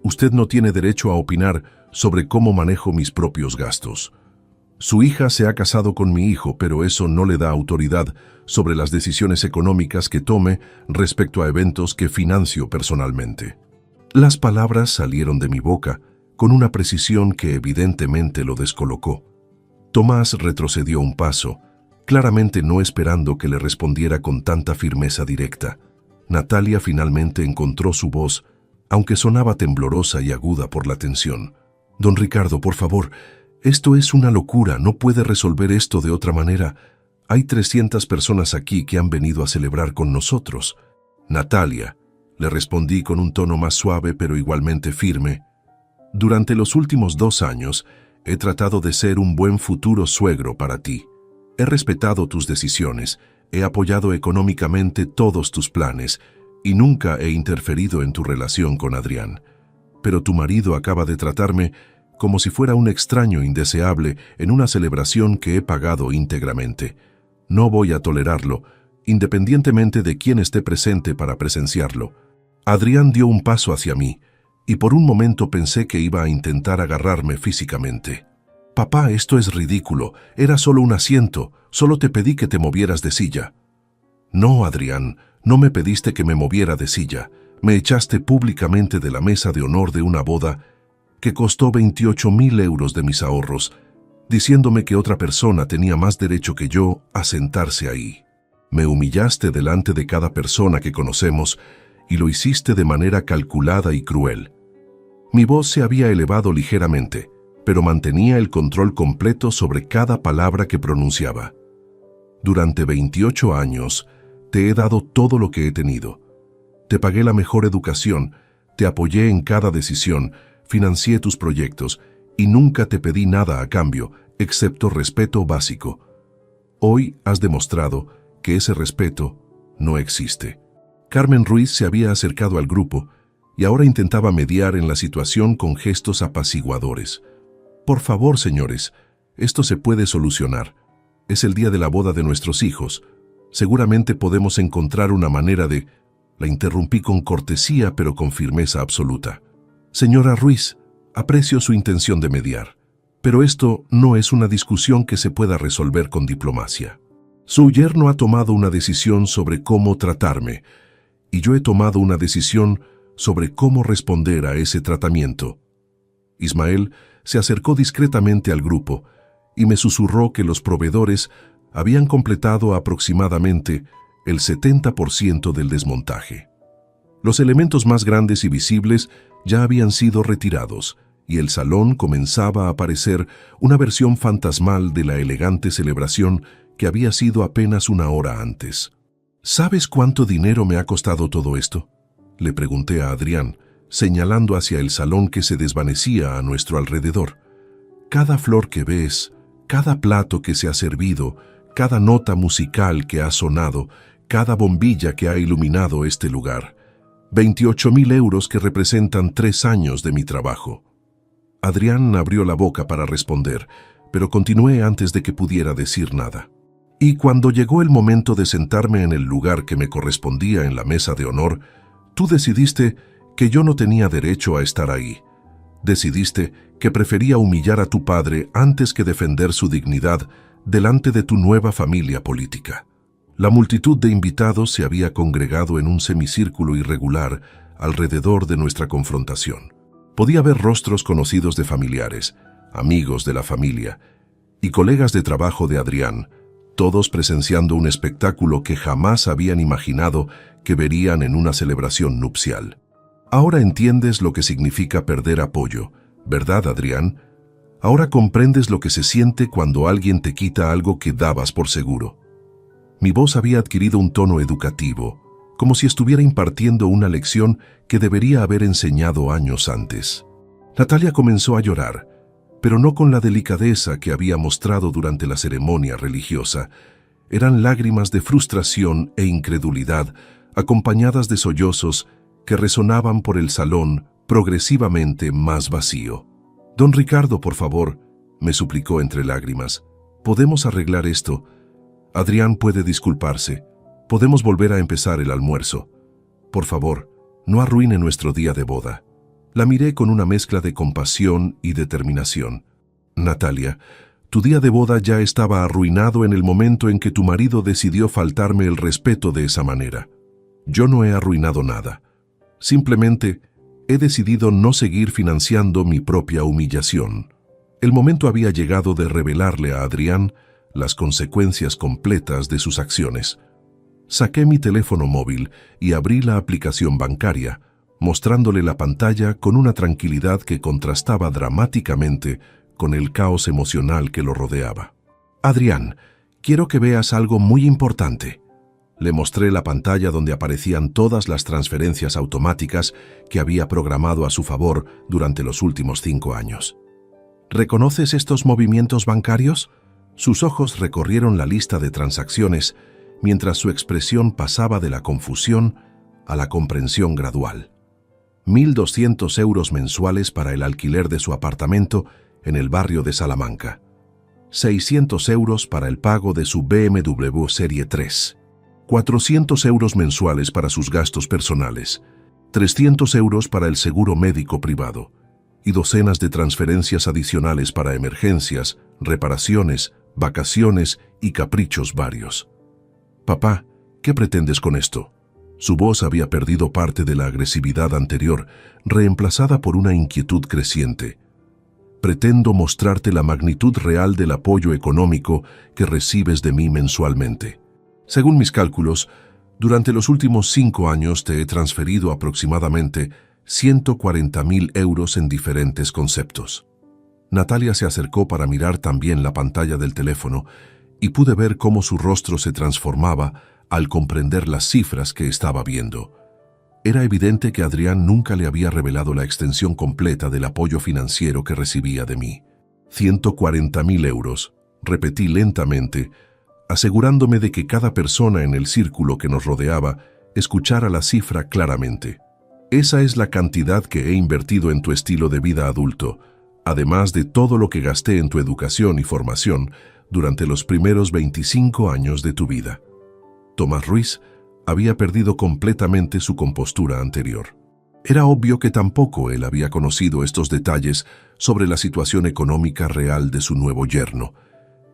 Usted no tiene derecho a opinar sobre cómo manejo mis propios gastos. Su hija se ha casado con mi hijo, pero eso no le da autoridad sobre las decisiones económicas que tome respecto a eventos que financio personalmente». Las palabras salieron de mi boca con una precisión que evidentemente lo descolocó. Tomás retrocedió un paso, claramente no esperando que le respondiera con tanta firmeza directa. Natalia finalmente encontró su voz, aunque sonaba temblorosa y aguda por la tensión. «Don Ricardo, por favor, esto es una locura, no puede resolver esto de otra manera. Hay 300 personas aquí que han venido a celebrar con nosotros». «Natalia», le respondí con un tono más suave pero igualmente firme, «durante los últimos 2 años he tratado de ser un buen futuro suegro para ti. He respetado tus decisiones, he apoyado económicamente todos tus planes y nunca he interferido en tu relación con Adrián. Pero tu marido acaba de tratarme como si fuera un extraño indeseable en una celebración que he pagado íntegramente. No voy a tolerarlo, independientemente de quién esté presente para presenciarlo. Adrián dio un paso hacia mí, y por un momento pensé que iba a intentar agarrarme físicamente. Papá, esto es ridículo. Era solo un asiento. Solo te pedí que te movieras de silla. No, Adrián, no me pediste que me moviera de silla. Me echaste públicamente de la mesa de honor de una boda que costó 28.000 euros de mis ahorros, diciéndome que otra persona tenía más derecho que yo a sentarse ahí. Me humillaste delante de cada persona que conocemos y lo hiciste de manera calculada y cruel. Mi voz se había elevado ligeramente, pero mantenía el control completo sobre cada palabra que pronunciaba. Durante 28 años, te he dado todo lo que he tenido. Te pagué la mejor educación, te apoyé en cada decisión, financié tus proyectos y nunca te pedí nada a cambio, excepto respeto básico. Hoy has demostrado que ese respeto no existe. Carmen Ruiz se había acercado al grupo y ahora intentaba mediar en la situación con gestos apaciguadores. Por favor, señores, esto se puede solucionar. Es el día de la boda de nuestros hijos. Seguramente podemos encontrar una manera de... La interrumpí con cortesía, pero con firmeza absoluta. Señora Ruiz, aprecio su intención de mediar, pero esto no es una discusión que se pueda resolver con diplomacia. Su yerno ha tomado una decisión sobre cómo tratarme, y yo he tomado una decisión sobre cómo responder a ese tratamiento. Ismael se acercó discretamente al grupo y me susurró que los proveedores habían completado aproximadamente el 70% del desmontaje. Los elementos más grandes y visibles ya habían sido retirados y el salón comenzaba a parecer una versión fantasmal de la elegante celebración que había sido apenas una hora antes. ¿Sabes cuánto dinero me ha costado todo esto?, le pregunté a Adrián, señalando hacia el salón que se desvanecía a nuestro alrededor. Cada flor que ves, cada plato que se ha servido, cada nota musical que ha sonado, cada bombilla que ha iluminado este lugar. 28.000 euros que representan 3 años de mi trabajo. Adrián abrió la boca para responder, pero continué antes de que pudiera decir nada. Y cuando llegó el momento de sentarme en el lugar que me correspondía en la mesa de honor, tú decidiste que yo no tenía derecho a estar ahí. Decidiste que prefería humillar a tu padre antes que defender su dignidad delante de tu nueva familia política. La multitud de invitados se había congregado en un semicírculo irregular alrededor de nuestra confrontación. Podía ver rostros conocidos de familiares, amigos de la familia y colegas de trabajo de Adrián, todos presenciando un espectáculo que jamás habían imaginado que verían en una celebración nupcial. Ahora entiendes lo que significa perder apoyo, ¿verdad, Adrián? Ahora comprendes lo que se siente cuando alguien te quita algo que dabas por seguro. Mi voz había adquirido un tono educativo, como si estuviera impartiendo una lección que debería haber enseñado años antes. Natalia comenzó a llorar, pero no con la delicadeza que había mostrado durante la ceremonia religiosa. Eran lágrimas de frustración e incredulidad, acompañadas de sollozos que resonaban por el salón progresivamente más vacío. «Don Ricardo, por favor», me suplicó entre lágrimas, «¿podemos arreglar esto? Adrián puede disculparse. Podemos volver a empezar el almuerzo. Por favor, no arruine nuestro día de boda». La miré con una mezcla de compasión y determinación. «Natalia, tu día de boda ya estaba arruinado en el momento en que tu marido decidió faltarme el respeto de esa manera. Yo no he arruinado nada. Simplemente he decidido no seguir financiando mi propia humillación». El momento había llegado de revelarle a Adrián las consecuencias completas de sus acciones. Saqué mi teléfono móvil y abrí la aplicación bancaria, mostrándole la pantalla con una tranquilidad que contrastaba dramáticamente con el caos emocional que lo rodeaba. «Adrián, quiero que veas algo muy importante». Le mostré la pantalla donde aparecían todas las transferencias automáticas que había programado a su favor durante los últimos 5 años. «¿Reconoces estos movimientos bancarios?». Sus ojos recorrieron la lista de transacciones mientras su expresión pasaba de la confusión a la comprensión gradual. 1.200 euros mensuales para el alquiler de su apartamento en el barrio de Salamanca. 600 euros para el pago de su BMW Serie 3. 400 euros mensuales para sus gastos personales. 300 euros para el seguro médico privado. Y docenas de transferencias adicionales para emergencias, reparaciones, vacaciones y caprichos varios. «Papá, ¿qué pretendes con esto?». Su voz había perdido parte de la agresividad anterior, reemplazada por una inquietud creciente. «Pretendo mostrarte la magnitud real del apoyo económico que recibes de mí mensualmente. Según mis cálculos, durante los últimos 5 años te he transferido aproximadamente 140.000 euros en diferentes conceptos». Natalia se acercó para mirar también la pantalla del teléfono y pude ver cómo su rostro se transformaba al comprender las cifras que estaba viendo. Era evidente que Adrián nunca le había revelado la extensión completa del apoyo financiero que recibía de mí. 140.000 euros, repetí lentamente, asegurándome de que cada persona en el círculo que nos rodeaba escuchara la cifra claramente. Esa es la cantidad que he invertido en tu estilo de vida adulto, además de todo lo que gasté en tu educación y formación durante los primeros 25 años de tu vida. Tomás Ruiz había perdido completamente su compostura anterior. Era obvio que tampoco él había conocido estos detalles sobre la situación económica real de su nuevo yerno,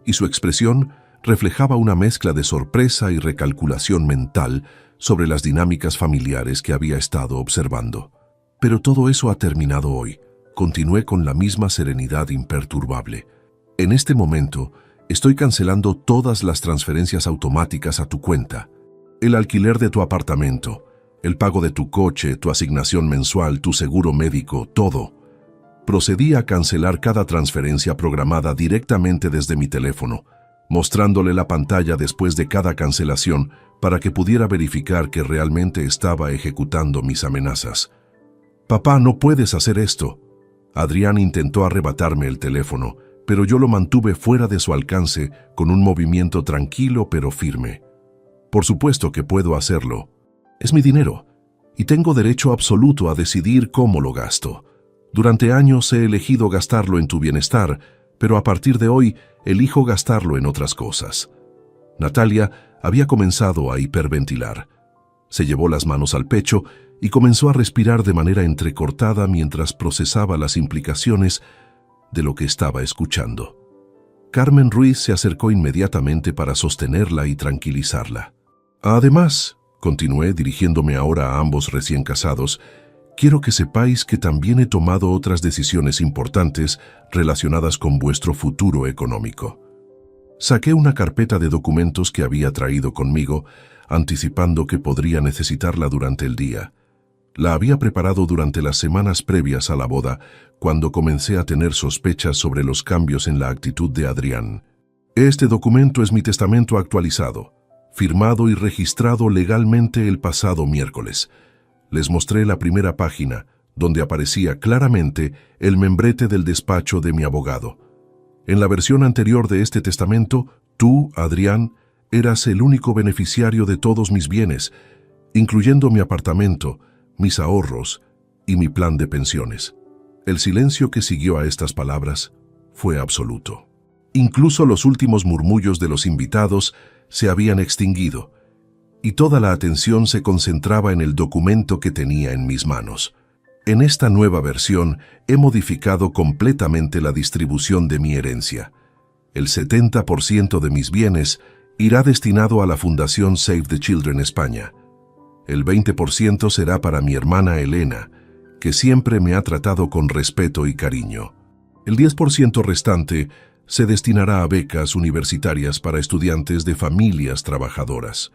y su expresión reflejaba una mezcla de sorpresa y recalculación mental sobre las dinámicas familiares que había estado observando. Pero todo eso ha terminado hoy. Continué con la misma serenidad imperturbable. En este momento, estoy cancelando todas las transferencias automáticas a tu cuenta. El alquiler de tu apartamento, el pago de tu coche, tu asignación mensual, tu seguro médico, todo. Procedí a cancelar cada transferencia programada directamente desde mi teléfono, mostrándole la pantalla después de cada cancelación para que pudiera verificar que realmente estaba ejecutando mis amenazas. «Papá, no puedes hacer esto». Adrián intentó arrebatarme el teléfono, pero yo lo mantuve fuera de su alcance con un movimiento tranquilo pero firme. «Por supuesto que puedo hacerlo. Es mi dinero, y tengo derecho absoluto a decidir cómo lo gasto. Durante años he elegido gastarlo en tu bienestar, pero a partir de hoy elijo gastarlo en otras cosas». Natalia había comenzado a hiperventilar. Se llevó las manos al pecho y comenzó a respirar de manera entrecortada mientras procesaba las implicaciones de lo que estaba escuchando. Carmen Ruiz se acercó inmediatamente para sostenerla y tranquilizarla. «Además», continué dirigiéndome ahora a ambos recién casados, «quiero que sepáis que también he tomado otras decisiones importantes relacionadas con vuestro futuro económico». Saqué una carpeta de documentos que había traído conmigo, anticipando que podría necesitarla durante el día. La había preparado durante las semanas previas a la boda, cuando comencé a tener sospechas sobre los cambios en la actitud de Adrián. «Este documento es mi testamento actualizado, firmado y registrado legalmente el pasado miércoles». Les mostré la primera página, donde aparecía claramente el membrete del despacho de mi abogado. En la versión anterior de este testamento, tú, Adrián, eras el único beneficiario de todos mis bienes, incluyendo mi apartamento, mis ahorros y mi plan de pensiones. El silencio que siguió a estas palabras fue absoluto. Incluso los últimos murmullos de los invitados se habían extinguido, y toda la atención se concentraba en el documento que tenía en mis manos. En esta nueva versión he modificado completamente la distribución de mi herencia. El 70% de mis bienes irá destinado a la Fundación Save the Children España. El 20% será para mi hermana Elena, que siempre me ha tratado con respeto y cariño. El 10% restante se destinará a becas universitarias para estudiantes de familias trabajadoras.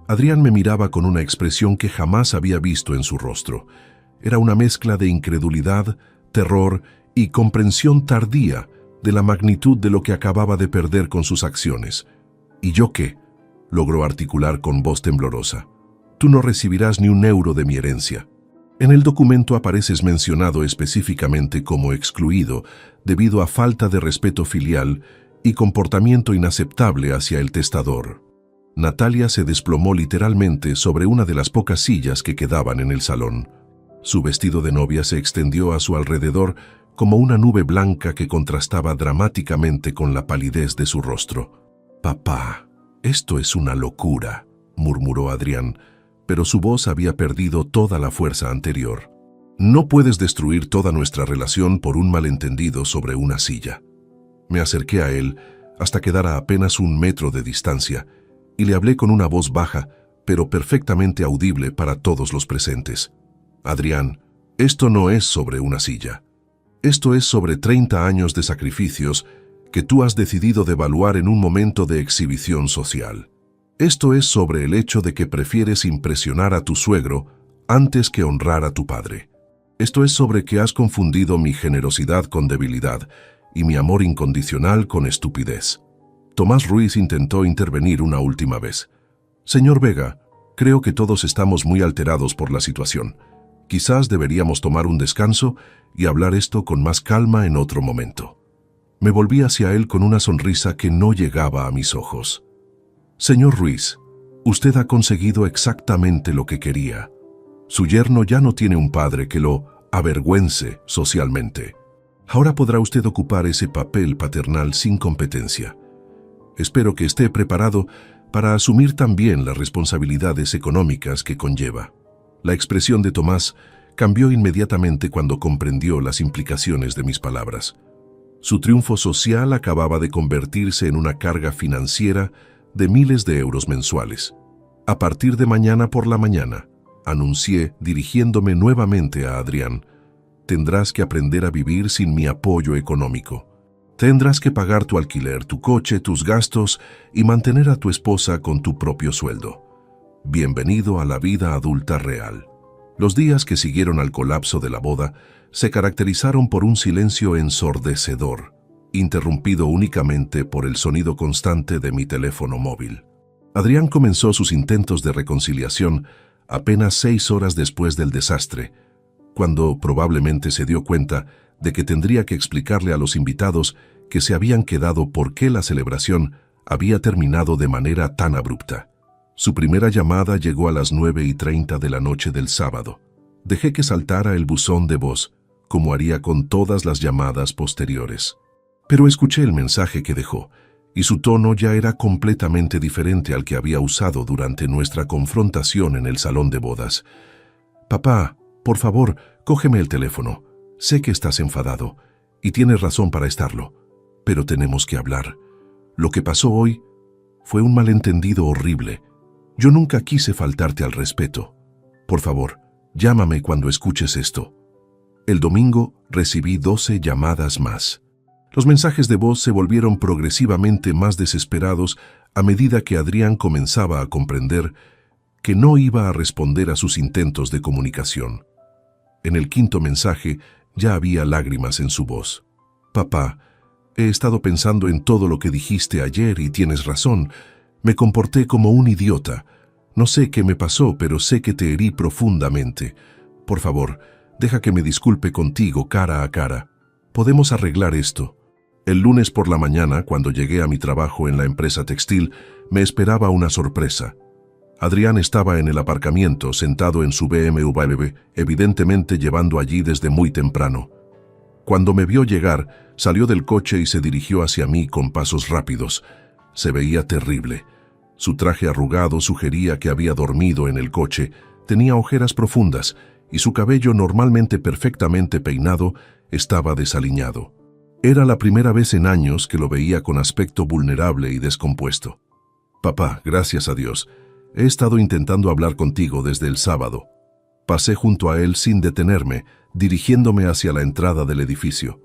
Adrián me miraba con una expresión que jamás había visto en su rostro. Era una mezcla de incredulidad, terror y comprensión tardía de la magnitud de lo que acababa de perder con sus acciones. «¿Y yo qué?», logró articular con voz temblorosa. «Tú no recibirás ni un euro de mi herencia. En el documento apareces mencionado específicamente como excluido debido a falta de respeto filial y comportamiento inaceptable hacia el testador». Natalia se desplomó literalmente sobre una de las pocas sillas que quedaban en el salón. Su vestido de novia se extendió a su alrededor como una nube blanca que contrastaba dramáticamente con la palidez de su rostro. «Papá, esto es una locura», murmuró Adrián, pero su voz había perdido toda la fuerza anterior. «No puedes destruir toda nuestra relación por un malentendido sobre una silla». Me acerqué a él hasta quedar a apenas 1 metro de distancia y le hablé con una voz baja, pero perfectamente audible para todos los presentes. «Adrián, esto no es sobre una silla. Esto es sobre 30 años de sacrificios que tú has decidido devaluar en un momento de exhibición social. Esto es sobre el hecho de que prefieres impresionar a tu suegro antes que honrar a tu padre. Esto es sobre que has confundido mi generosidad con debilidad y mi amor incondicional con estupidez». Tomás Ruiz intentó intervenir una última vez. «Señor Vega, creo que todos estamos muy alterados por la situación. Quizás deberíamos tomar un descanso y hablar esto con más calma en otro momento». Me volví hacia él con una sonrisa que no llegaba a mis ojos. «Señor Ruiz, usted ha conseguido exactamente lo que quería. Su yerno ya no tiene un padre que lo avergüence socialmente. Ahora podrá usted ocupar ese papel paternal sin competencia. Espero que esté preparado para asumir también las responsabilidades económicas que conlleva». La expresión de Tomás cambió inmediatamente cuando comprendió las implicaciones de mis palabras. Su triunfo social acababa de convertirse en una carga financiera de miles de euros mensuales. «A partir de mañana por la mañana», anuncié dirigiéndome nuevamente a Adrián, «tendrás que aprender a vivir sin mi apoyo económico. Tendrás que pagar tu alquiler, tu coche, tus gastos y mantener a tu esposa con tu propio sueldo. Bienvenido a la vida adulta real». Los días que siguieron al colapso de la boda se caracterizaron por un silencio ensordecedor, interrumpido únicamente por el sonido constante de mi teléfono móvil. Adrián comenzó sus intentos de reconciliación apenas 6 horas después del desastre, cuando probablemente se dio cuenta de que tendría que explicarle a los invitados que se habían quedado por qué la celebración había terminado de manera tan abrupta. Su primera llamada llegó a las 9:30 de la noche del sábado. Dejé que saltara el buzón de voz, como haría con todas las llamadas posteriores. Pero escuché el mensaje que dejó, y su tono ya era completamente diferente al que había usado durante nuestra confrontación en el salón de bodas. «Papá, por favor, cógeme el teléfono. Sé que estás enfadado, y tienes razón para estarlo, pero tenemos que hablar. Lo que pasó hoy fue un malentendido horrible. Yo nunca quise faltarte al respeto. Por favor, llámame cuando escuches esto». El domingo recibí 12 llamadas más. Los mensajes de voz se volvieron progresivamente más desesperados a medida que Adrián comenzaba a comprender que no iba a responder a sus intentos de comunicación. En el 5.º mensaje ya había lágrimas en su voz. «Papá, he estado pensando en todo lo que dijiste ayer y tienes razón. Me comporté como un idiota. No sé qué me pasó, pero sé que te herí profundamente. Por favor, deja que me disculpe contigo cara a cara. Podemos arreglar esto». El lunes por la mañana, cuando llegué a mi trabajo en la empresa textil, me esperaba una sorpresa. Adrián estaba en el aparcamiento, sentado en su BMW, evidentemente llevando allí desde muy temprano. Cuando me vio llegar, salió del coche y se dirigió hacia mí con pasos rápidos. Se veía terrible. Su traje arrugado sugería que había dormido en el coche, tenía ojeras profundas y su cabello, normalmente perfectamente peinado, estaba desaliñado. Era la primera vez en años que lo veía con aspecto vulnerable y descompuesto. «Papá, gracias a Dios. He estado intentando hablar contigo desde el sábado». Pasé junto a él sin detenerme, dirigiéndome hacia la entrada del edificio.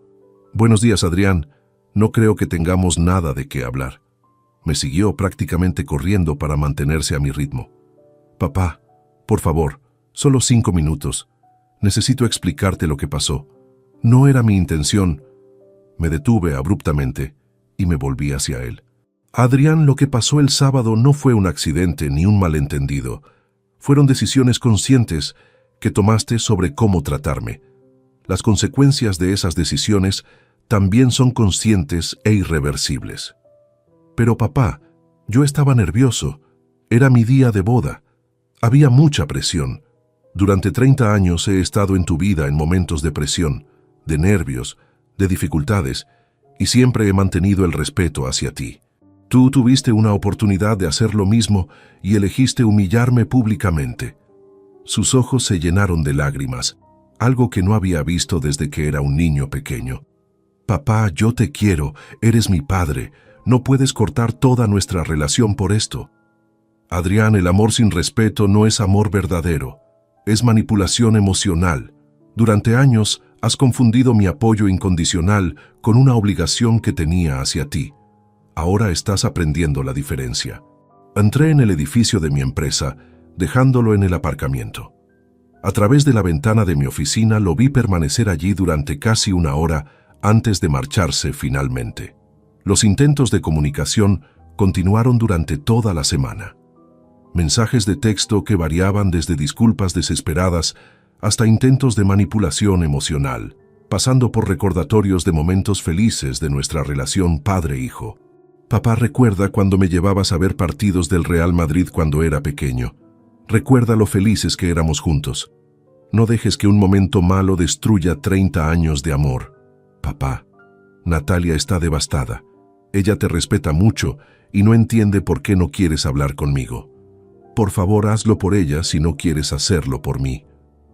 «Buenos días, Adrián. No creo que tengamos nada de qué hablar». Me siguió prácticamente corriendo para mantenerse a mi ritmo. «Papá, por favor, solo 5 minutos. Necesito explicarte lo que pasó. No era mi intención». Me detuve abruptamente y me volví hacia él. «Adrián, lo que pasó el sábado no fue un accidente ni un malentendido. Fueron decisiones conscientes que tomaste sobre cómo tratarme. Las consecuencias de esas decisiones también son conscientes e irreversibles». «Pero papá, yo estaba nervioso. Era mi día de boda. Había mucha presión. Durante 30 años he estado en tu vida en momentos de presión, de nervios, de dificultades, y siempre he mantenido el respeto hacia ti. Tú tuviste una oportunidad de hacer lo mismo y elegiste humillarme públicamente. Sus ojos se llenaron de lágrimas, algo que no había visto desde que era un niño pequeño. Papá, yo te quiero, eres mi padre, no puedes cortar toda nuestra relación por esto. Adrián, el amor sin respeto no es amor verdadero, es manipulación emocional. Durante años has confundido mi apoyo incondicional con una obligación que tenía hacia ti. Ahora estás aprendiendo la diferencia. Entré en el edificio de mi empresa, dejándolo en el aparcamiento. A través de la ventana de mi oficina lo vi permanecer allí durante casi una hora antes de marcharse finalmente. Los intentos de comunicación continuaron durante toda la semana. Mensajes de texto que variaban desde disculpas desesperadas hasta intentos de manipulación emocional, pasando por recordatorios de momentos felices de nuestra relación padre-hijo. Papá, recuerda cuando me llevabas a ver partidos del Real Madrid cuando era pequeño. Recuerda lo felices que éramos juntos. No dejes que un momento malo destruya 30 años de amor. Papá, Natalia está devastada. Ella te respeta mucho y no entiende por qué no quieres hablar conmigo. Por favor, hazlo por ella si no quieres hacerlo por mí.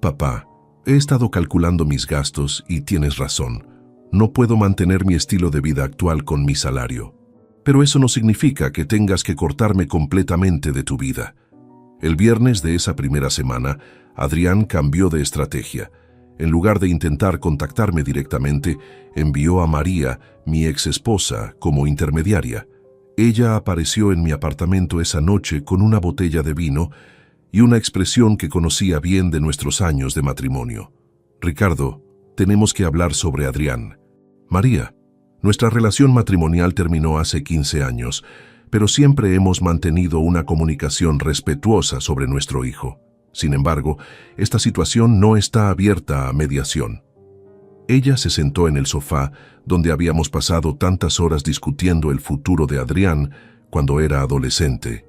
Papá, he estado calculando mis gastos y tienes razón. No puedo mantener mi estilo de vida actual con mi salario. Pero eso no significa que tengas que cortarme completamente de tu vida. El viernes de esa primera semana, Adrián cambió de estrategia. En lugar de intentar contactarme directamente, envió a María, mi ex esposa, como intermediaria. Ella apareció en mi apartamento esa noche con una botella de vino y una expresión que conocía bien de nuestros años de matrimonio. Ricardo, tenemos que hablar sobre Adrián. María, nuestra relación matrimonial terminó hace 15 años, pero siempre hemos mantenido una comunicación respetuosa sobre nuestro hijo. Sin embargo, esta situación no está abierta a mediación. Ella se sentó en el sofá donde habíamos pasado tantas horas discutiendo el futuro de Adrián cuando era adolescente.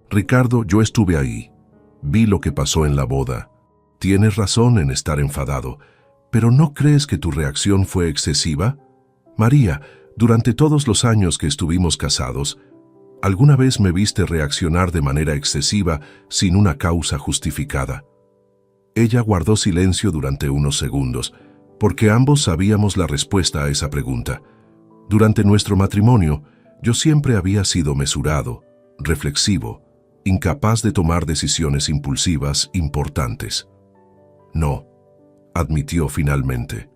Ricardo, yo estuve ahí. Vi lo que pasó en la boda. Tienes razón en estar enfadado, pero ¿no crees que tu reacción fue excesiva? María, durante todos los años que estuvimos casados, ¿alguna vez me viste reaccionar de manera excesiva sin una causa justificada? Ella guardó silencio durante unos segundos, porque ambos sabíamos la respuesta a esa pregunta. Durante nuestro matrimonio, yo siempre había sido mesurado, reflexivo, incapaz de tomar decisiones impulsivas importantes. No, admitió finalmente.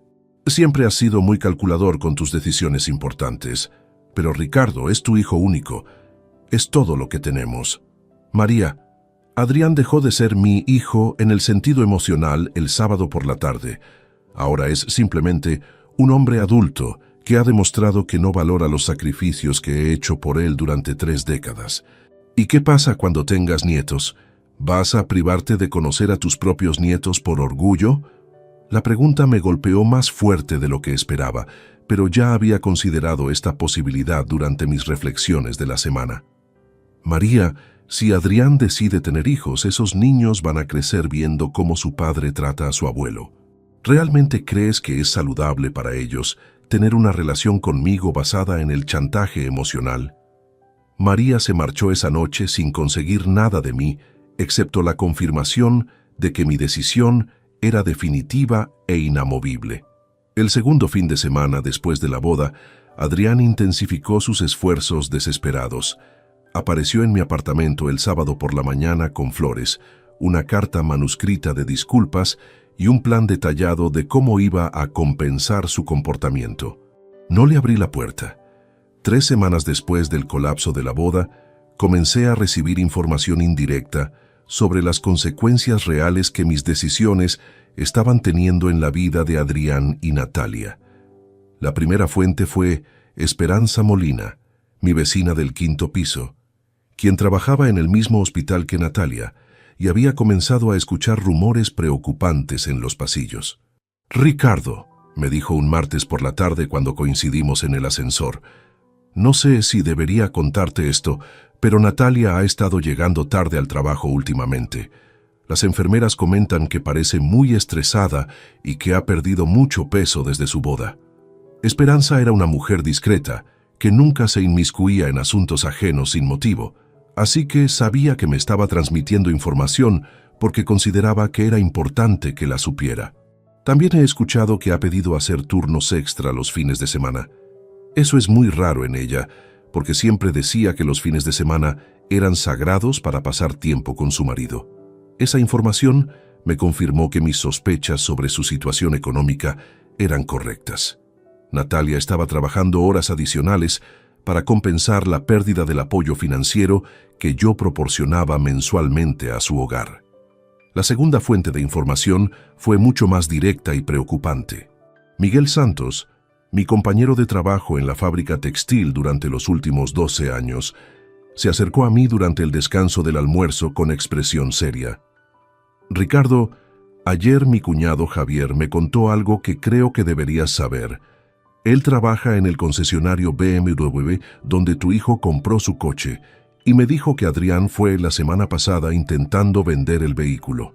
Siempre has sido muy calculador con tus decisiones importantes, pero Ricardo es tu hijo único. Es todo lo que tenemos. María, Adrián dejó de ser mi hijo en el sentido emocional el sábado por la tarde. Ahora es simplemente un hombre adulto que ha demostrado que no valora los sacrificios que he hecho por él durante 3 décadas. ¿Y qué pasa cuando tengas nietos? ¿Vas a privarte de conocer a tus propios nietos por orgullo? La pregunta me golpeó más fuerte de lo que esperaba, pero ya había considerado esta posibilidad durante mis reflexiones de la semana. María, si Adrián decide tener hijos, esos niños van a crecer viendo cómo su padre trata a su abuelo. ¿Realmente crees que es saludable para ellos tener una relación conmigo basada en el chantaje emocional? María se marchó esa noche sin conseguir nada de mí, excepto la confirmación de que mi decisión era definitiva e inamovible. El segundo fin de semana después de la boda, Adrián intensificó sus esfuerzos desesperados. Apareció en mi apartamento el sábado por la mañana con flores, una carta manuscrita de disculpas y un plan detallado de cómo iba a compensar su comportamiento. No le abrí la puerta. 3 semanas después del colapso de la boda, comencé a recibir información indirecta sobre las consecuencias reales que mis decisiones estaban teniendo en la vida de Adrián y Natalia. La primera fuente fue Esperanza Molina, mi vecina del 5º piso, quien trabajaba en el mismo hospital que Natalia y había comenzado a escuchar rumores preocupantes en los pasillos. «Ricardo», me dijo un martes por la tarde cuando coincidimos en el ascensor, «no sé si debería contarte esto, Pero Natalia ha estado llegando tarde al trabajo últimamente. Las enfermeras comentan que parece muy estresada y que ha perdido mucho peso desde su boda. Esperanza era una mujer discreta, que nunca se inmiscuía en asuntos ajenos sin motivo, así que sabía que me estaba transmitiendo información porque consideraba que era importante que la supiera. También he escuchado que ha pedido hacer turnos extra los fines de semana. Eso es muy raro en ella, porque siempre decía que los fines de semana eran sagrados para pasar tiempo con su marido. Esa información me confirmó que mis sospechas sobre su situación económica eran correctas. Natalia estaba trabajando horas adicionales para compensar la pérdida del apoyo financiero que yo proporcionaba mensualmente a su hogar. La segunda fuente de información fue mucho más directa y preocupante. Miguel Santos, mi compañero de trabajo en la fábrica textil durante los últimos 12 años, se acercó a mí durante el descanso del almuerzo con expresión seria. Ricardo, ayer mi cuñado Javier me contó algo que creo que deberías saber. Él trabaja en el concesionario BMW donde tu hijo compró su coche y me dijo que Adrián fue la semana pasada intentando vender el vehículo.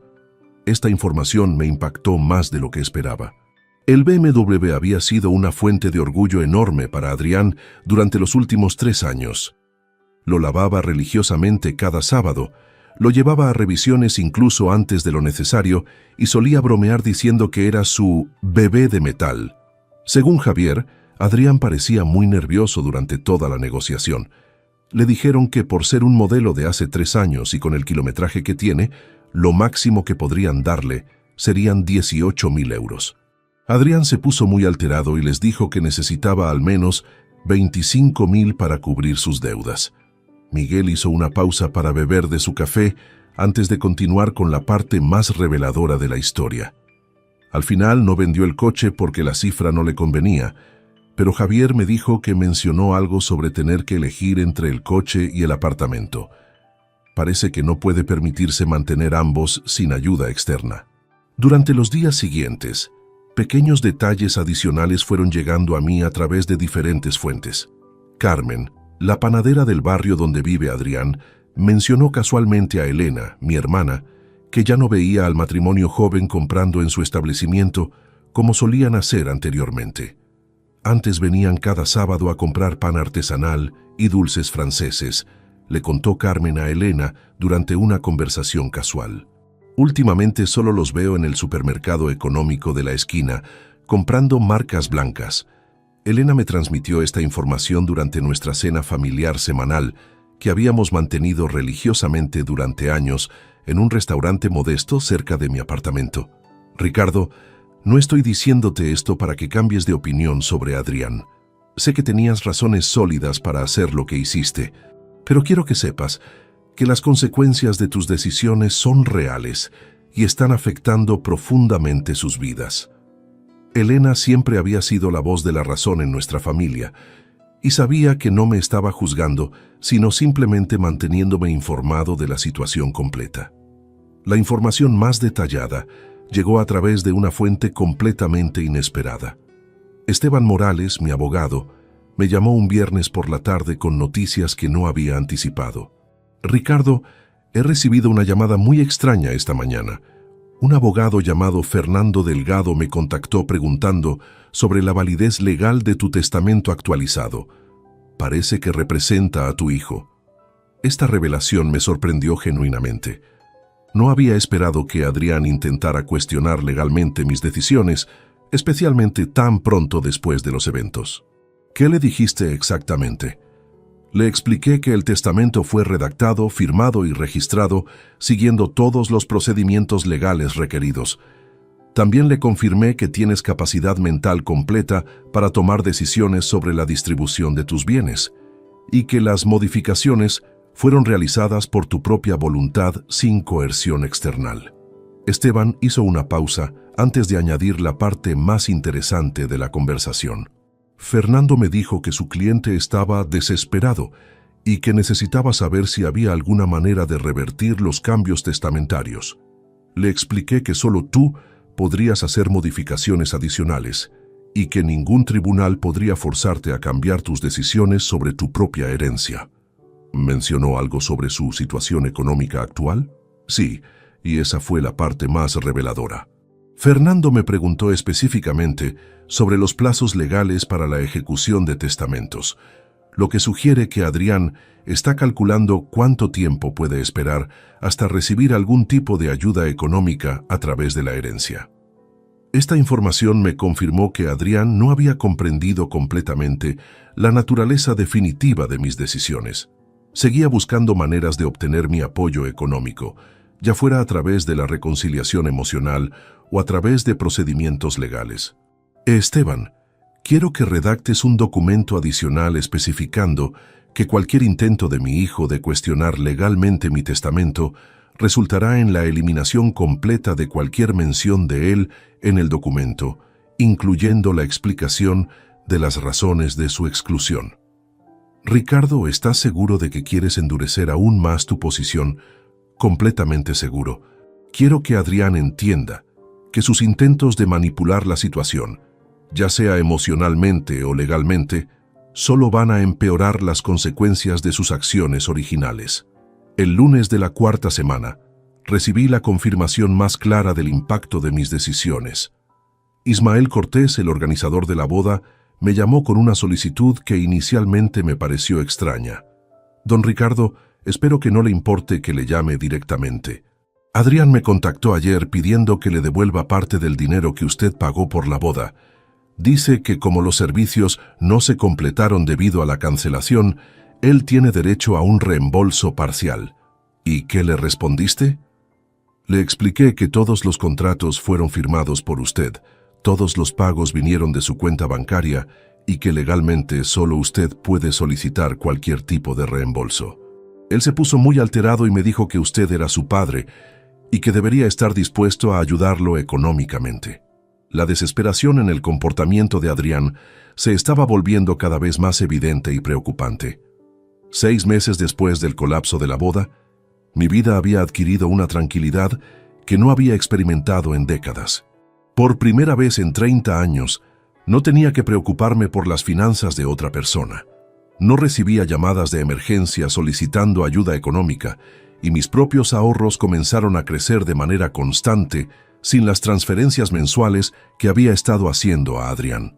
Esta información me impactó más de lo que esperaba. El BMW había sido una fuente de orgullo enorme para Adrián durante los últimos 3 años. Lo lavaba religiosamente cada sábado, lo llevaba a revisiones incluso antes de lo necesario y solía bromear diciendo que era su bebé de metal. Según Javier, Adrián parecía muy nervioso durante toda la negociación. Le dijeron que por ser un modelo de hace 3 años y con el kilometraje que tiene, lo máximo que podrían darle serían 18.000 euros. Adrián se puso muy alterado y les dijo que necesitaba al menos 25.000 para cubrir sus deudas. Miguel hizo una pausa para beber de su café antes de continuar con la parte más reveladora de la historia. Al final no vendió el coche porque la cifra no le convenía, pero Javier me dijo que mencionó algo sobre tener que elegir entre el coche y el apartamento. Parece que no puede permitirse mantener ambos sin ayuda externa. Durante los días siguientes, pequeños detalles adicionales fueron llegando a mí a través de diferentes fuentes. Carmen, la panadera del barrio donde vive Adrián, mencionó casualmente a Elena, mi hermana, que ya no veía al matrimonio joven comprando en su establecimiento como solían hacer anteriormente. Antes venían cada sábado a comprar pan artesanal y dulces franceses, le contó Carmen a Elena durante una conversación casual. Últimamente solo los veo en el supermercado económico de la esquina, comprando marcas blancas. Elena me transmitió esta información durante nuestra cena familiar semanal, que habíamos mantenido religiosamente durante años en un restaurante modesto cerca de mi apartamento. Ricardo, no estoy diciéndote esto para que cambies de opinión sobre Adrián. Sé que tenías razones sólidas para hacer lo que hiciste, pero quiero que sepas que las consecuencias de tus decisiones son reales y están afectando profundamente sus vidas. Elena siempre había sido la voz de la razón en nuestra familia y sabía que no me estaba juzgando, sino simplemente manteniéndome informado de la situación completa. La información más detallada llegó a través de una fuente completamente inesperada. Esteban Morales, mi abogado, me llamó un viernes por la tarde con noticias que no había anticipado. Ricardo, he recibido una llamada muy extraña esta mañana. Un abogado llamado Fernando Delgado me contactó preguntando sobre la validez legal de tu testamento actualizado. Parece que representa a tu hijo. Esta revelación me sorprendió genuinamente. No había esperado que Adrián intentara cuestionar legalmente mis decisiones, especialmente tan pronto después de los eventos. ¿Qué le dijiste exactamente? Le expliqué que el testamento fue redactado, firmado y registrado, siguiendo todos los procedimientos legales requeridos. También le confirmé que tienes capacidad mental completa para tomar decisiones sobre la distribución de tus bienes, y que las modificaciones fueron realizadas por tu propia voluntad sin coerción external. Esteban hizo una pausa antes de añadir la parte más interesante de la conversación. Fernando me dijo que su cliente estaba desesperado y que necesitaba saber si había alguna manera de revertir los cambios testamentarios. Le expliqué que solo tú podrías hacer modificaciones adicionales y que ningún tribunal podría forzarte a cambiar tus decisiones sobre tu propia herencia. ¿Mencionó algo sobre su situación económica actual? Sí, y esa fue la parte más reveladora. Fernando me preguntó específicamente sobre los plazos legales para la ejecución de testamentos, lo que sugiere que Adrián está calculando cuánto tiempo puede esperar hasta recibir algún tipo de ayuda económica a través de la herencia. Esta información me confirmó que Adrián no había comprendido completamente la naturaleza definitiva de mis decisiones. Seguía buscando maneras de obtener mi apoyo económico, ya fuera a través de la reconciliación emocional o a través de procedimientos legales. Esteban, quiero que redactes un documento adicional especificando que cualquier intento de mi hijo de cuestionar legalmente mi testamento resultará en la eliminación completa de cualquier mención de él en el documento, incluyendo la explicación de las razones de su exclusión. Ricardo, ¿estás seguro de que quieres endurecer aún más tu posición? Completamente seguro. Quiero que Adrián entienda que sus intentos de manipular la situación, ya sea emocionalmente o legalmente, solo van a empeorar las consecuencias de sus acciones originales. El lunes de la cuarta semana, recibí la confirmación más clara del impacto de mis decisiones. Ismael Cortés, el organizador de la boda, me llamó con una solicitud que inicialmente me pareció extraña. Don Ricardo, espero que no le importe que le llame directamente. Adrián me contactó ayer pidiendo que le devuelva parte del dinero que usted pagó por la boda. Dice que como los servicios no se completaron debido a la cancelación, él tiene derecho a un reembolso parcial. ¿Y qué le respondiste? Le expliqué que todos los contratos fueron firmados por usted, todos los pagos vinieron de su cuenta bancaria y que legalmente solo usted puede solicitar cualquier tipo de reembolso. Él se puso muy alterado y me dijo que usted era su padre y que debería estar dispuesto a ayudarlo económicamente. La desesperación en el comportamiento de Adrián se estaba volviendo cada vez más evidente y preocupante. 6 meses después del colapso de la boda, mi vida había adquirido una tranquilidad que no había experimentado en décadas. Por primera vez en 30 años, no tenía que preocuparme por las finanzas de otra persona. No recibía llamadas de emergencia solicitando ayuda económica y mis propios ahorros comenzaron a crecer de manera constante sin las transferencias mensuales que había estado haciendo a Adrián.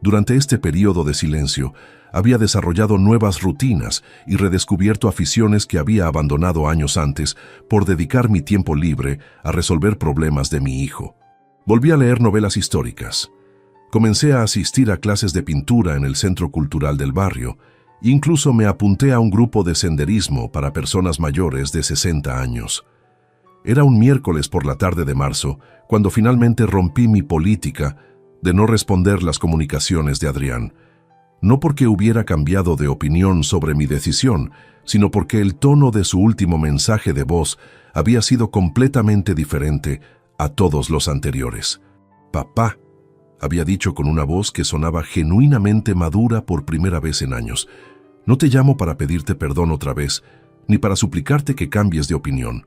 Durante este periodo de silencio, había desarrollado nuevas rutinas y redescubierto aficiones que había abandonado años antes por dedicar mi tiempo libre a resolver problemas de mi hijo. Volví a leer novelas históricas. Comencé a asistir a clases de pintura en el Centro Cultural del barrio. Incluso me apunté a un grupo de senderismo para personas mayores de 60 años. Era un miércoles por la tarde de marzo, cuando finalmente rompí mi política de no responder las comunicaciones de Adrián. No porque hubiera cambiado de opinión sobre mi decisión, sino porque el tono de su último mensaje de voz había sido completamente diferente a todos los anteriores. «Papá», había dicho con una voz que sonaba genuinamente madura por primera vez en años. «No te llamo para pedirte perdón otra vez, ni para suplicarte que cambies de opinión.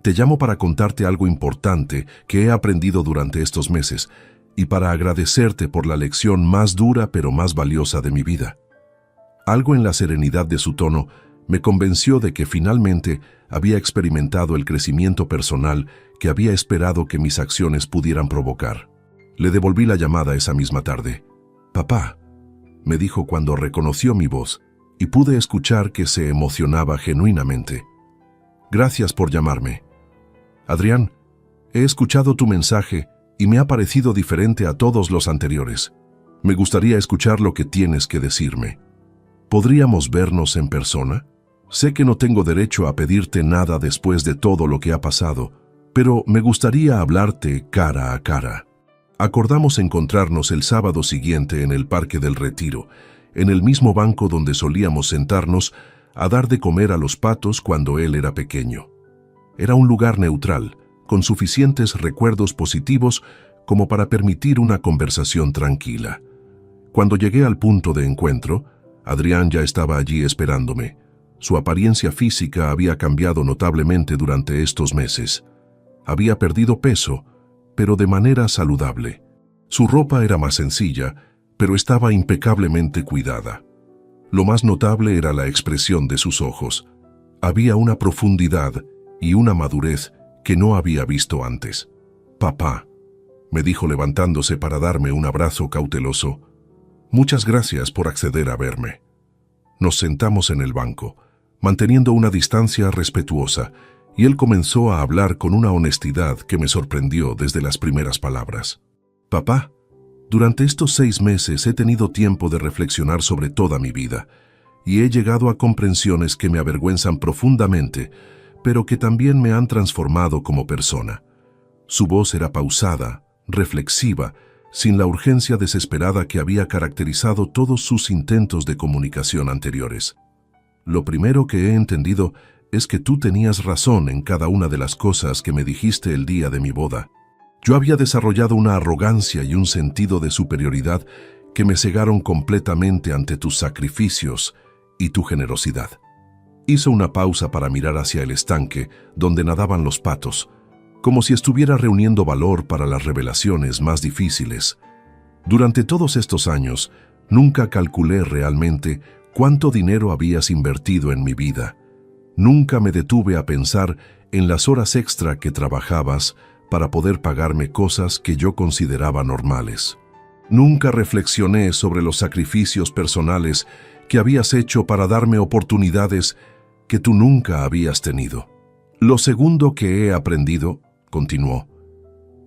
Te llamo para contarte algo importante que he aprendido durante estos meses y para agradecerte por la lección más dura pero más valiosa de mi vida». Algo en la serenidad de su tono me convenció de que finalmente había experimentado el crecimiento personal que había esperado que mis acciones pudieran provocar. Le devolví la llamada esa misma tarde. «Papá», me dijo cuando reconoció mi voz y pude escuchar que se emocionaba genuinamente. «Gracias por llamarme. Adrián, he escuchado tu mensaje y me ha parecido diferente a todos los anteriores. Me gustaría escuchar lo que tienes que decirme. ¿Podríamos vernos en persona? Sé que no tengo derecho a pedirte nada después de todo lo que ha pasado, pero me gustaría hablarte cara a cara». Acordamos encontrarnos el sábado siguiente en el Parque del Retiro, en el mismo banco donde solíamos sentarnos a dar de comer a los patos cuando él era pequeño. Era un lugar neutral, con suficientes recuerdos positivos como para permitir una conversación tranquila. Cuando llegué al punto de encuentro, Adrián ya estaba allí esperándome. Su apariencia física había cambiado notablemente durante estos meses. Había perdido peso, pero de manera saludable. Su ropa era más sencilla, pero estaba impecablemente cuidada. Lo más notable era la expresión de sus ojos. Había una profundidad y una madurez que no había visto antes. «Papá», me dijo levantándose para darme un abrazo cauteloso, «muchas gracias por acceder a verme». Nos sentamos en el banco, manteniendo una distancia respetuosa, y él comenzó a hablar con una honestidad que me sorprendió desde las primeras palabras. «Papá, durante estos 6 meses he tenido tiempo de reflexionar sobre toda mi vida, y he llegado a comprensiones que me avergüenzan profundamente, pero que también me han transformado como persona». Su voz era pausada, reflexiva, sin la urgencia desesperada que había caracterizado todos sus intentos de comunicación anteriores. «Lo primero que he entendido es que tú tenías razón en cada una de las cosas que me dijiste el día de mi boda. Yo había desarrollado una arrogancia y un sentido de superioridad que me cegaron completamente ante tus sacrificios y tu generosidad». Hizo una pausa para mirar hacia el estanque donde nadaban los patos, como si estuviera reuniendo valor para las revelaciones más difíciles. «Durante todos estos años, nunca calculé realmente cuánto dinero habías invertido en mi vida. Nunca me detuve a pensar en las horas extra que trabajabas para poder pagarme cosas que yo consideraba normales. Nunca reflexioné sobre los sacrificios personales que habías hecho para darme oportunidades que tú nunca habías tenido. Lo segundo que he aprendido», continuó,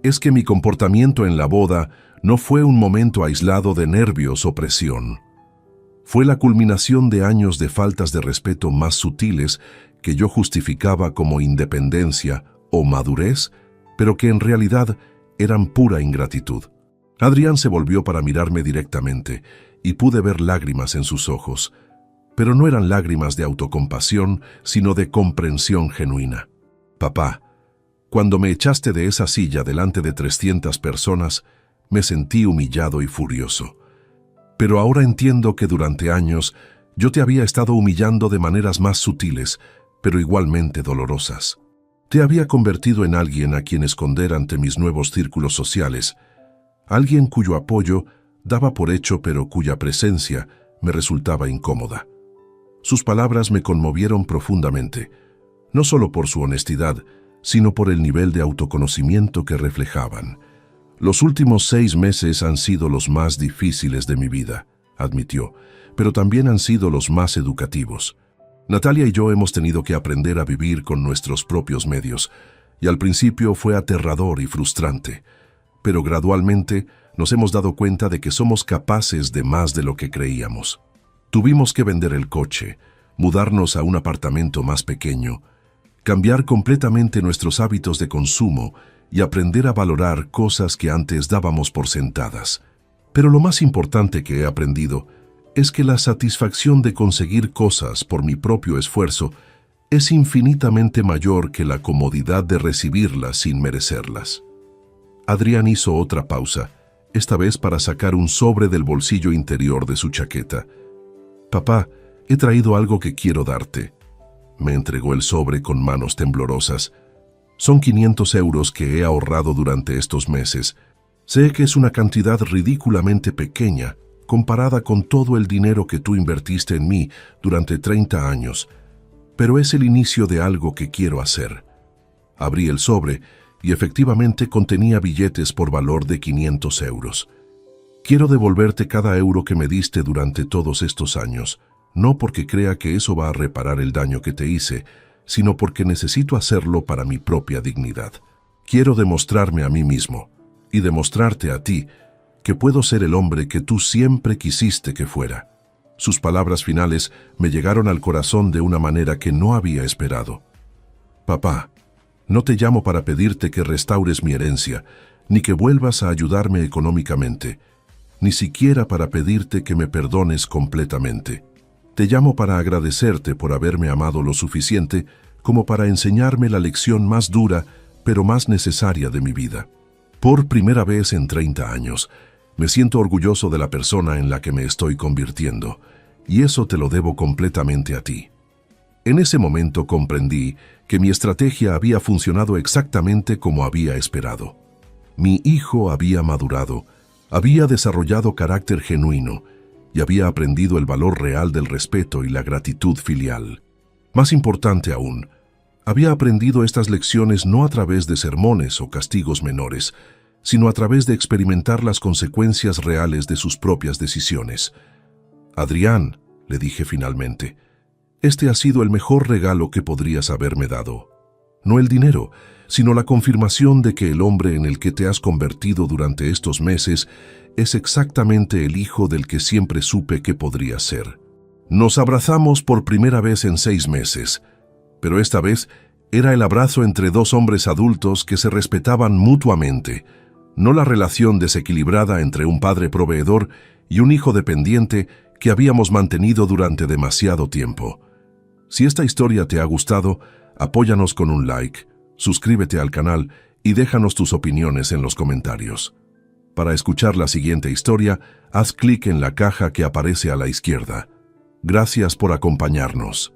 «es que mi comportamiento en la boda no fue un momento aislado de nervios o presión. Fue la culminación de años de faltas de respeto más sutiles que yo justificaba como independencia o madurez, pero que en realidad eran pura ingratitud». Adrián se volvió para mirarme directamente y pude ver lágrimas en sus ojos, pero no eran lágrimas de autocompasión, sino de comprensión genuina. «Papá, cuando me echaste de esa silla delante de 300 personas, me sentí humillado y furioso. Pero ahora entiendo que durante años yo te había estado humillando de maneras más sutiles, pero igualmente dolorosas. Te había convertido en alguien a quien esconder ante mis nuevos círculos sociales, alguien cuyo apoyo daba por hecho pero cuya presencia me resultaba incómoda». Sus palabras me conmovieron profundamente, no solo por su honestidad, sino por el nivel de autoconocimiento que reflejaban. «Los últimos 6 meses han sido los más difíciles de mi vida», admitió, «pero también han sido los más educativos. Natalia y yo hemos tenido que aprender a vivir con nuestros propios medios, y al principio fue aterrador y frustrante, pero gradualmente nos hemos dado cuenta de que somos capaces de más de lo que creíamos. Tuvimos que vender el coche, mudarnos a un apartamento más pequeño, cambiar completamente nuestros hábitos de consumo y aprender a valorar cosas que antes dábamos por sentadas. Pero lo más importante que he aprendido es que la satisfacción de conseguir cosas por mi propio esfuerzo es infinitamente mayor que la comodidad de recibirlas sin merecerlas». Adrián hizo otra pausa, esta vez para sacar un sobre del bolsillo interior de su chaqueta. «Papá, he traído algo que quiero darte». Me entregó el sobre con manos temblorosas. «Son 500 euros que he ahorrado durante estos meses. Sé que es una cantidad ridículamente pequeña comparada con todo el dinero que tú invertiste en mí durante 30 años, pero es el inicio de algo que quiero hacer». Abrí el sobre y efectivamente contenía billetes por valor de 500 euros. «Quiero devolverte cada euro que me diste durante todos estos años, no porque crea que eso va a reparar el daño que te hice, sino porque necesito hacerlo para mi propia dignidad. Quiero demostrarme a mí mismo y demostrarte a ti que puedo ser el hombre que tú siempre quisiste que fuera». Sus palabras finales me llegaron al corazón de una manera que no había esperado. «Papá, no te llamo para pedirte que restaures mi herencia, ni que vuelvas a ayudarme económicamente, ni siquiera para pedirte que me perdones completamente. Te llamo para agradecerte por haberme amado lo suficiente como para enseñarme la lección más dura, pero más necesaria de mi vida. Por primera vez en 30 años, me siento orgulloso de la persona en la que me estoy convirtiendo, y eso te lo debo completamente a ti». En ese momento comprendí que mi estrategia había funcionado exactamente como había esperado. Mi hijo había madurado, había desarrollado carácter genuino, y había aprendido el valor real del respeto y la gratitud filial. Más importante aún, había aprendido estas lecciones no a través de sermones o castigos menores, sino a través de experimentar las consecuencias reales de sus propias decisiones. «Adrián», le dije finalmente, «este ha sido el mejor regalo que podrías haberme dado. No el dinero, sino la confirmación de que el hombre en el que te has convertido durante estos meses es exactamente el hijo del que siempre supe que podrías ser». Nos abrazamos por primera vez en 6 meses, pero esta vez era el abrazo entre dos hombres adultos que se respetaban mutuamente, no la relación desequilibrada entre un padre proveedor y un hijo dependiente que habíamos mantenido durante demasiado tiempo. Si esta historia te ha gustado, apóyanos con un like, suscríbete al canal y déjanos tus opiniones en los comentarios. Para escuchar la siguiente historia, haz clic en la caja que aparece a la izquierda. Gracias por acompañarnos.